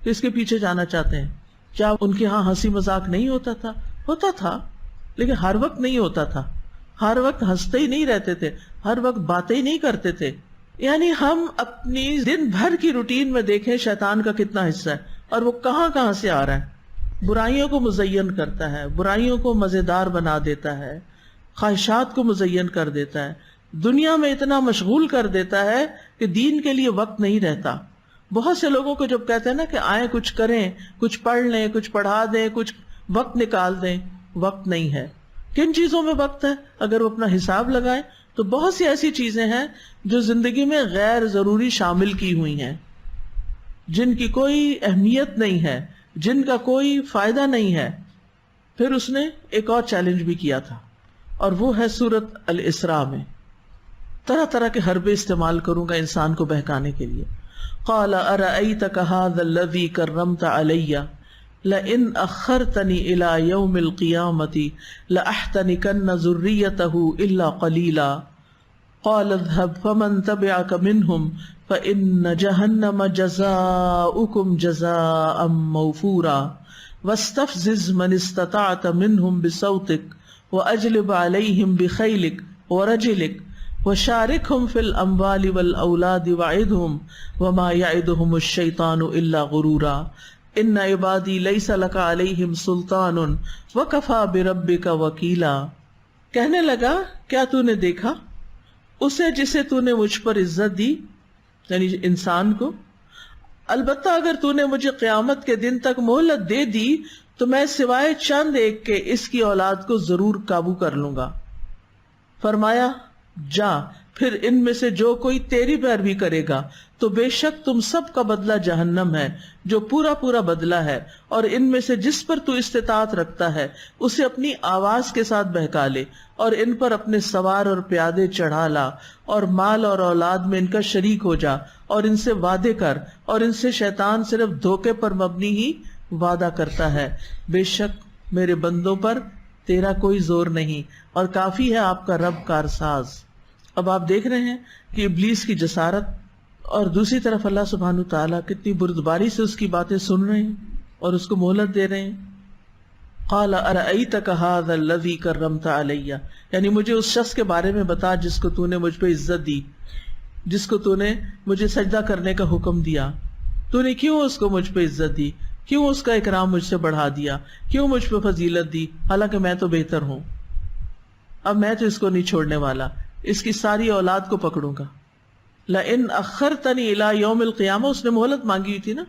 کس کے پیچھے جانا چاہتے ہیں؟ کیا ان کے ہاں ہنسی مذاق نہیں ہوتا تھا؟ ہوتا تھا، لیکن ہر وقت نہیں ہوتا تھا. ہر وقت ہنستے ہی نہیں رہتے تھے، ہر وقت باتیں ہی نہیں کرتے تھے. یعنی ہم اپنی دن بھر کی روٹین میں دیکھیں شیطان کا کتنا حصہ ہے، اور وہ کہاں کہاں سے آ رہا ہے. برائیوں کو مزین کرتا ہے، برائیوں کو مزیدار بنا دیتا ہے، خواہشات کو مزین کر دیتا ہے، دنیا میں اتنا مشغول کر دیتا ہے کہ دین کے لیے وقت نہیں رہتا. بہت سے لوگوں کو جب کہتے ہیں نا کہ آئیں کچھ کریں، کچھ پڑھ لیں، کچھ پڑھا دیں، کچھ وقت نکال دیں، وقت نہیں ہے. کن چیزوں میں وقت ہے؟ اگر وہ اپنا حساب لگائیں تو بہت سی ایسی چیزیں ہیں جو زندگی میں غیر ضروری شامل کی ہوئی ہیں، جن کی کوئی اہمیت نہیں ہے، جن کا کوئی فائدہ نہیں ہے. پھر اس نے ایک اور چیلنج بھی کیا تھا، اور وہ ہے سورۃ الاسراء میں. طرح طرح کے حربے استعمال کروں گا انسان کو بہکانے کے لیے. قال ارأيتك هذا الذي كرمت علي لئن اخرتني الى يوم القيامة لاحتنكن ذريته الا قليلا قال اذهب فمن تبعك منهم فان جهنم جزاؤكم جزاء موفورا واستفزز من استطعت منهم بصوتك واجلب عليهم بخيلك ورجلك وشاركهم في الاموال والاولاد وعدهم وما يعدهم الشيطان الا غرورا ان عبادی لیس لک علیہم سلطان وکفی بربک وکیلا. کہنے لگا کیا تو نے دیکھا اسے جسے تو نے مجھ پر عزت دی، یعنی انسان کو، البتہ اگر تو نے مجھے قیامت کے دن تک مہلت دے دی تو میں سوائے چند ایک کے اس کی اولاد کو ضرور قابو کر لوں گا. فرمایا جا پھر ان میں سے جو کوئی تیری پیروی کرے گا تو بے شک تم سب کا بدلہ جہنم ہے جو پورا پورا بدلہ ہے، اور ان میں سے جس پر تو استطاعت رکھتا ہے اسے اپنی آواز کے ساتھ بہکا لے، اور ان پر اپنے سوار اور پیادے چڑھا لا، اور مال اور اولاد میں ان کا شریک ہو جا، اور ان سے وعدے کر، اور ان سے شیطان صرف دھوکے پر مبنی ہی وعدہ کرتا ہے، بے شک میرے بندوں پر تیرا کوئی زور نہیں، اور کافی ہے آپ کا رب کارساز۔ اب آپ دیکھ رہے ہیں کہ ابلیس کی جسارت، اور دوسری طرف اللہ سبحانہ تعالیٰ کتنی بردباری سے اس کی باتیں سن رہے ہیں اور اس کو مہلت دے رہے ہیں۔ قال ارأیتک ھذا الذی کرمت علی، یعنی مجھے اس شخص کے بارے میں بتا جس کو تو نے مجھ پہ عزت دی، جس کو تو نے مجھے سجدہ کرنے کا حکم دیا، تو نے کیوں اس کو مجھ پہ عزت دی، کیوں اس کا اکرام مجھ سے بڑھا دیا، کیوں مجھ پہ فضیلت دی، حالانکہ میں تو بہتر ہوں۔ اب میں تو اس کو نہیں چھوڑنے والا، اس کی ساری اولاد کو پکڑوں گا۔ لئن اخرتنی الی یوم القیامہ، اس نے مہلت مانگی ہوئی تھی نا،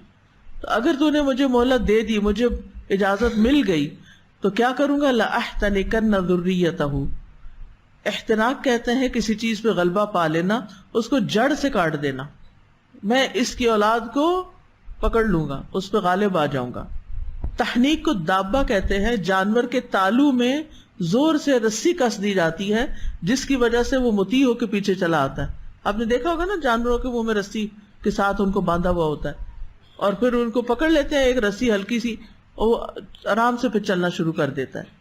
تو اگر تو نے مجھے مہلت دے دی، مجھے اجازت مل گئی، تو کیا کروں گا؟ لأحتنکن ذریتہ، احتناق کہتے ہیں کسی چیز پہ غلبہ پا لینا، اس کو جڑ سے کاٹ دینا۔ میں اس کی اولاد کو پکڑ لوں گا، اس پہ غالب آ جاؤں گا۔ تحنیک کو دابہ کہتے ہیں، جانور کے تالو میں زور سے رسی کس دی جاتی ہے جس کی وجہ سے وہ مطیع ہو کے پیچھے چلا آتا ہے۔ آپ نے دیکھا ہوگا نا جانوروں کے منہ میں رسی کے ساتھ ان کو باندھا ہوا ہوتا ہے، اور پھر ان کو پکڑ لیتے ہیں، ایک رسی ہلکی سی، وہ آرام سے پھر چلنا شروع کر دیتا ہے۔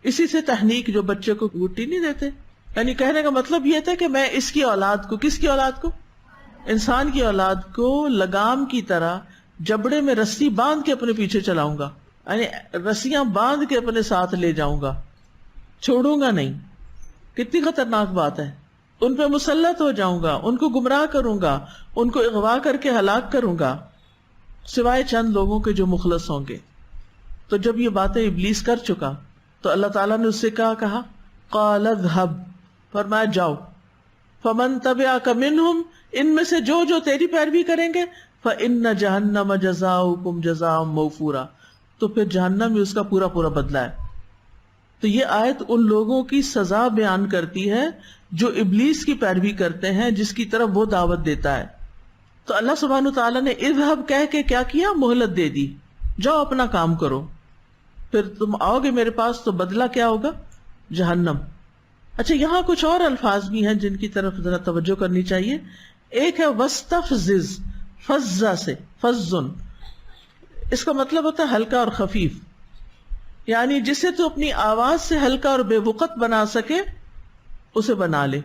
اسی سے تحنیک، جو بچے کو گٹی نہیں دیتے، یعنی کہنے کا مطلب یہ تھا کہ میں اس کی اولاد کو، کس کی اولاد کو؟ انسان کی اولاد کو لگام کی طرح جبڑے میں رسی باندھ کے اپنے پیچھے چلاؤں گا، یعنی رسیاں باندھ کے اپنے ساتھ لے جاؤں گا، چھوڑوں گا نہیں۔ کتنی خطرناک بات ہے۔ ان پہ مسلط ہو جاؤں گا، ان کو گمراہ کروں گا، ان کو اغوا کر کے ہلاک کروں گا، سوائے چند لوگوں کے جو مخلص ہوں گے۔ تو جب یہ باتیں ابلیس کر چکا تو اللہ تعالیٰ نے اس سے کیا کہا؟ قال اذهب، فرمایا جاؤ، فمن تبعک منہم، ان میں سے جو جو تیری پیروی کریں گے، فإن جہنم جزاؤکم جزاء موفورا، تو پھر جہنم ہی اس کا پورا پورا بدلہ ہے۔ تو یہ آیت ان لوگوں کی سزا بیان کرتی ہے جو ابلیس کی پیروی کرتے ہیں، جس کی طرف وہ دعوت دیتا ہے۔ تو اللہ سبحانہ تعالیٰ نے اذهب کہہ کے کیا کیا؟ مہلت دے دی، جاؤ اپنا کام کرو، پھر تم آؤ گے میرے پاس تو بدلہ کیا ہوگا؟ جہنم۔ اچھا، یہاں کچھ اور الفاظ بھی ہیں جن کی طرف ذرا توجہ کرنی چاہیے۔ ایک ہے وستفزز، فزا سے، فزن، اس کا مطلب ہوتا ہے ہلکا اور خفیف، یعنی جسے تو اپنی آواز سے ہلکا اور بے وقت بنا سکے اسے بنا لے۔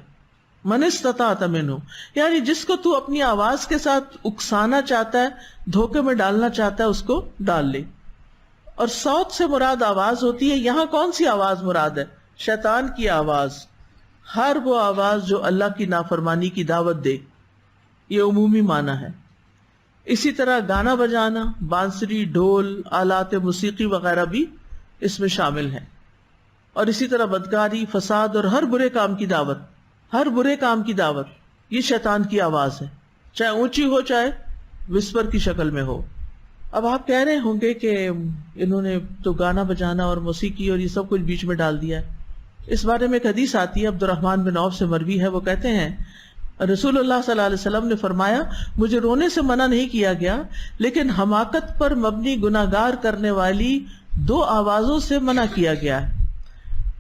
من استطاعت منہ، یعنی جس کو تو اپنی آواز کے ساتھ اکسانا چاہتا ہے، دھوکے میں ڈالنا چاہتا ہے، اس کو ڈال لے۔ اور صوت سے مراد آواز ہوتی ہے، یہاں کون سی آواز مراد ہے؟ شیطان کی آواز، ہر وہ آواز جو اللہ کی نافرمانی کی دعوت دے، یہ عمومی معنی ہے۔ اسی طرح گانا بجانا، بانسری، ڈھول، آلات موسیقی وغیرہ بھی اس میں شامل ہیں۔ اور اسی طرح بدکاری، فساد اور ہر برے کام کی دعوت، ہر برے کام کی دعوت، یہ شیطان کی آواز ہے، چاہے اونچی ہو چاہے وسپر کی شکل میں ہو۔ اب آپ کہہ رہے ہوں گے کہ انہوں نے تو گانا بجانا اور موسیقی اور یہ سب کچھ بیچ میں ڈال دیا ہے۔ اس بارے میں ایک حدیث آتی ہے، عبد الرحمن بن عوف سے مروی ہے، وہ کہتے ہیں رسول اللہ صلی اللہ علیہ وسلم نے فرمایا، مجھے رونے سے منع نہیں کیا گیا، لیکن حماقت پر مبنی گناہگار کرنے والی دو آوازوں سے منع کیا گیا ہے۔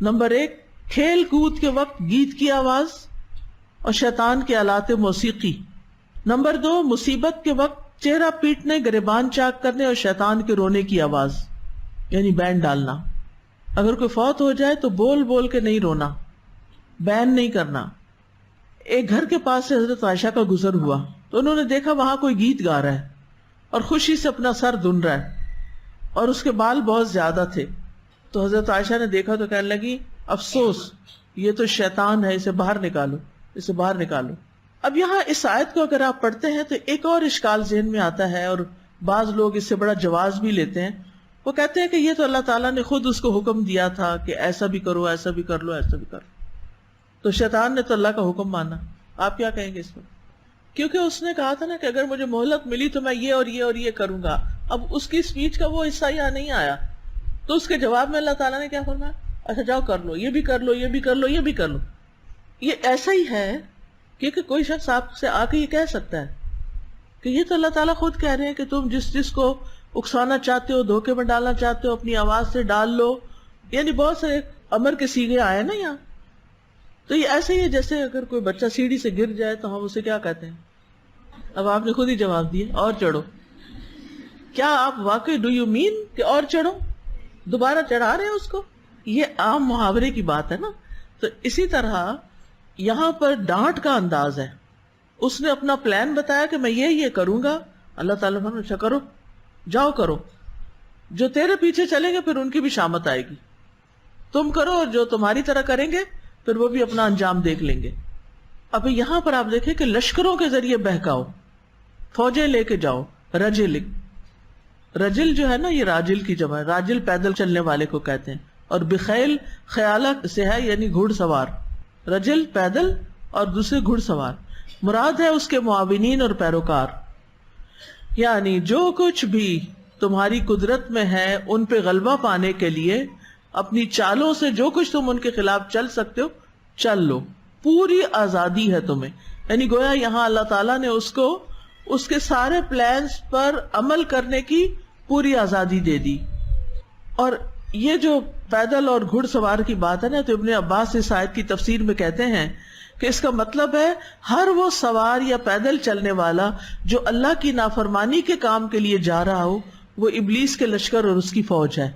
نمبر 1، کھیل کود کے وقت گیت کی آواز اور شیطان کے آلات موسیقی۔ نمبر 2، مصیبت کے وقت چہرہ پیٹنے، گریبان چاک کرنے اور شیطان کے رونے کی آواز، یعنی بین ڈالنا۔ اگر کوئی فوت ہو جائے تو بول بول کے نہیں رونا، بین نہیں کرنا۔ ایک گھر کے پاس سے حضرت عائشہ کا گزر ہوا تو انہوں نے دیکھا وہاں کوئی گیت گا رہا ہے اور خوشی سے اپنا سر دھن رہا ہے، اور اس کے بال بہت زیادہ تھے۔ تو حضرت عائشہ نے دیکھا تو کہنے لگی، افسوس، یہ تو شیطان ہے، اسے باہر نکالو، اسے باہر نکالو۔ اب یہاں اس آیت کو اگر آپ پڑھتے ہیں تو ایک اور اشکال ذہن میں آتا ہے، اور بعض لوگ اس سے بڑا جواز بھی لیتے ہیں۔ وہ کہتے ہیں کہ یہ تو اللہ تعالیٰ نے خود اس کو حکم دیا تھا کہ ایسا بھی کرو، ایسا بھی کر لو، ایسا بھی کر لو، تو شیطان نے تو اللہ کا حکم مانا۔ آپ کیا کہیں گے اس پر؟ کیونکہ اس نے کہا تھا نا کہ اگر مجھے مہلت ملی تو میں یہ اور یہ اور یہ کروں گا۔ اب اس کی اسپیچ کا وہ حصہ یہاں نہیں آیا، تو اس کے جواب میں اللہ تعالیٰ نے کیا فرمایا؟ اچھا جاؤ کر لو، یہ بھی کر لو، یہ بھی کر لو، یہ بھی کر لو۔ یہ ایسا ہی ہے کیونکہ کوئی شخص آپ سے آ کے یہ کہہ سکتا ہے کہ یہ تو اللہ تعالیٰ خود کہہ رہے ہیں کہ تم جس کو اکسانا چاہتے ہو، دھوکے میں ڈالنا چاہتے ہو، اپنی آواز سے ڈال لو. یعنی بہت سے امر کے سیغے آئے نا یہاں. تو یہ ایسے ہی ہے جیسے اگر کوئی بچہ سیڑھی سے گر جائے تو ہم اسے کیا کہتے ہیں. اب آپ نے خود ہی جواب دیا، اور چڑھو. کیا آپ واقعی ڈو یو مین کہ اور چڑھو؟ دوبارہ چڑھا رہے ہیں اس کو؟ یہ عام محاورے کی بات ہے نا. تو اسی طرح یہاں پر ڈانٹ کا انداز ہے. اس نے اپنا پلان بتایا کہ میں یہ کروں گا. اللہ تعالیٰ نے اچھا کرو، جاؤ کرو. جو تیرے پیچھے چلیں گے پھر ان کی بھی شامت آئے گی. تم کرو اور جو تمہاری طرح کریں گے پھر وہ بھی اپنا انجام دیکھ لیں گے. اب یہاں پر آپ دیکھیں کہ لشکروں کے ذریعے بہکاؤ، فوجیں لے کے جاؤ. رجل جو ہے نا، یہ راجل کی جمع ہے. راجل پیدل چلنے والے کو کہتے ہیں، اور بخیل خیالہ سے ہے یعنی گھڑ سوار. رجل پیدل اور دوسرے گھڑ سوار. مراد ہے اس کے معاونین اور پیروکار. یعنی جو کچھ بھی تمہاری قدرت میں ہے ان پہ غلبہ پانے کے لیے اپنی چالوں سے جو کچھ تم ان کے خلاف چل سکتے ہو چل لو. پوری آزادی ہے تمہیں. یعنی گویا یہاں اللہ تعالیٰ نے اس کو اس کے سارے پلانز پر عمل کرنے کی پوری آزادی دے دی. اور یہ جو پیدل اور گھڑ سوار کی بات ہے نا، تو ابن عباس اس آیت کی تفسیر میں کہتے ہیں کہ اس کا مطلب ہے ہر وہ سوار یا پیدل چلنے والا جو اللہ کی نافرمانی کے کام کے لیے جا رہا ہو وہ ابلیس کے لشکر اور اس کی فوج ہے.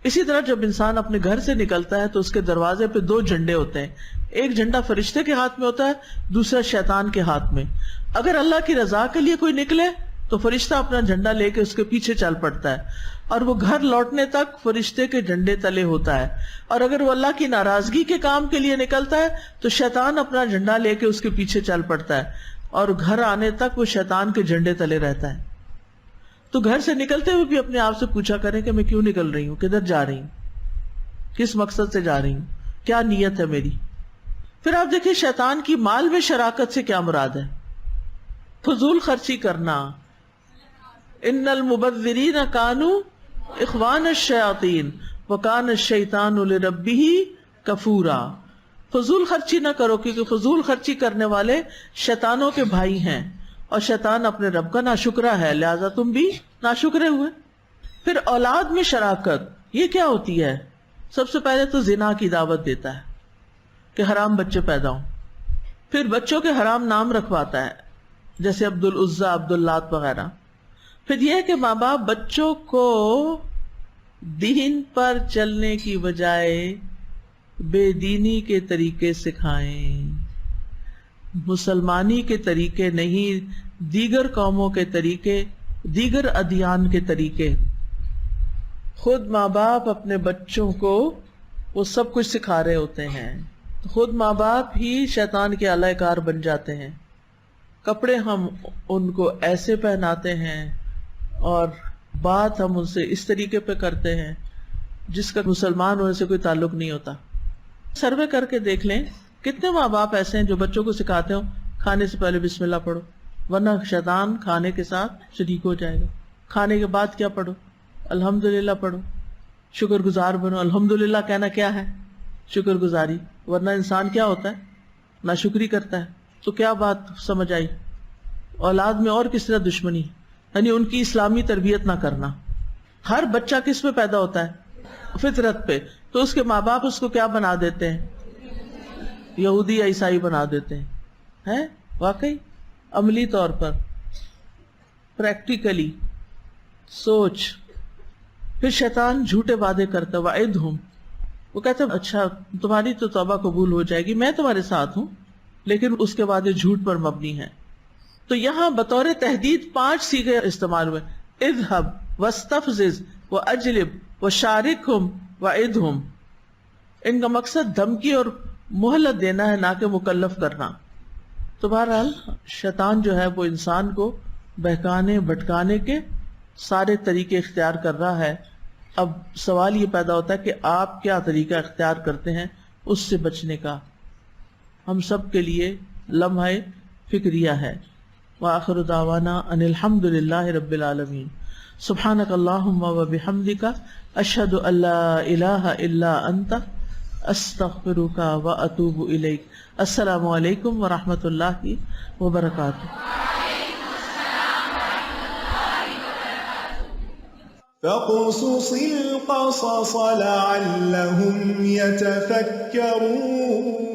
اسی طرح جب انسان اپنے گھر سے نکلتا ہے تو اس کے دروازے پہ 2 جھنڈے ہوتے ہیں. ایک جھنڈا فرشتے کے ہاتھ میں ہوتا ہے، دوسرا شیطان کے ہاتھ میں. اگر اللہ کی رضا کے لیے کوئی نکلے تو فرشتہ اپنا جھنڈا لے کے اس کے پیچھے چل پڑتا ہے، اور وہ گھر لوٹنے تک فرشتے کے جھنڈے تلے ہوتا ہے. اور اگر وہ اللہ کی ناراضگی کے کام کے لیے نکلتا ہے تو شیطان اپنا جھنڈا لے کے اس کے پیچھے چل پڑتا ہے، اور گھر آنے تک وہ شیطان کے جھنڈے تلے رہتا ہے. تو گھر سے نکلتے ہوئے بھی اپنے آپ سے پوچھا کریں کہ میں کیوں نکل رہی ہوں، کدھر جا رہی ہوں، کس مقصد سے جا رہی ہوں، کیا نیت ہے میری. پھر آپ دیکھیں شیطان کی مال میں شراکت سے کیا مراد ہے. فضول خرچی کرنا. ان المبذرین کانوا اخوان الشیاطین وکان الشیطان لربہ کفورا. فضول خرچی نہ کرو، کیونکہ فضول خرچی کرنے والے شیطانوں کے بھائی ہیں، اور شیطان اپنے رب کا ناشکرا ہے، لہذا تم بھی ناشکرے ہوئے. پھر اولاد میں شراکت، یہ کیا ہوتی ہے؟ سب سے پہلے تو زنا کی دعوت دیتا ہے کہ حرام بچے پیدا ہوں. پھر بچوں کے حرام نام رکھواتا ہے جیسے عبد العزا، عبد اللات وغیرہ. پھر یہ کہ ماں باپ بچوں کو دین پر چلنے کی بجائے بے دینی کے طریقے سکھائیں، مسلمانی کے طریقے نہیں، دیگر قوموں کے طریقے، دیگر ادیان کے طریقے. خود ماں باپ اپنے بچوں کو وہ سب کچھ سکھا رہے ہوتے ہیں، خود ماں باپ ہی شیطان کے اعلی کار بن جاتے ہیں. کپڑے ہم ان کو ایسے پہناتے ہیں اور بات ہم ان سے اس طریقے پہ کرتے ہیں جس کا مسلمان ہونے سے کوئی تعلق نہیں ہوتا. سروے کر کے دیکھ لیں کتنے ماں باپ ایسے ہیں جو بچوں کو سکھاتے ہو کھانے سے پہلے بسم اللہ پڑھو، ورنہ شیطان کھانے کے ساتھ شریک ہو جائے گا. کھانے کے بعد کیا پڑھو؟ الحمدللہ پڑھو، شکر گزار بنو. الحمدللہ کہنا کیا ہے؟ شکر گزاری، ورنہ انسان کیا ہوتا ہے؟ ناشکری کرتا ہے. تو کیا بات سمجھ آئی؟ اولاد میں اور کس طرح دشمنی، یعنی ان کی اسلامی تربیت نہ کرنا. ہر بچہ کس پہ پیدا ہوتا ہے؟ فطرت پہ. تو اس کے ماں باپ اس کو کیا بنا دیتے ہیں؟ یہودی یا عیسائی بنا دیتے ہیں. واقعی عملی طور پر، پریکٹیکلی سوچ. پھر شیطان جھوٹے وعدے کرتا ہے، وعدہم، وہ کہتے ہیں اچھا تمہاری تو توبہ قبول ہو جائے گی، میں تمہارے ساتھ ہوں، لیکن اس کے وعدے جھوٹ پر مبنی ہیں. تو یہاں بطور تہدید 5 صیغے استعمال ہوئے: اذهب واستفزز واجلب وشارکہم وعدہم. ان کا مقصد دھمکی اور مہلت دینا ہے، نہ کہ مکلف کرنا. تو بہرحال شیطان جو ہے وہ انسان کو بہکانے بھٹکانے کے سارے طریقے اختیار کر رہا ہے. اب سوال یہ پیدا ہوتا ہے کہ آپ کیا طریقہ اختیار کرتے ہیں اس سے بچنے کا. ہم سب کے لیے لمحہ فکریہ ہے. وآخر دعوانا ان الحمد للہ رب العالمین. سبحانک اللہم و بحمدک اشہد ان لا الہ الا انت استغفرک و اتوب الیک. السلام علیکم ورحمۃ اللہ وبرکاتہ. فاقصص القصص لعلهم يتفكرون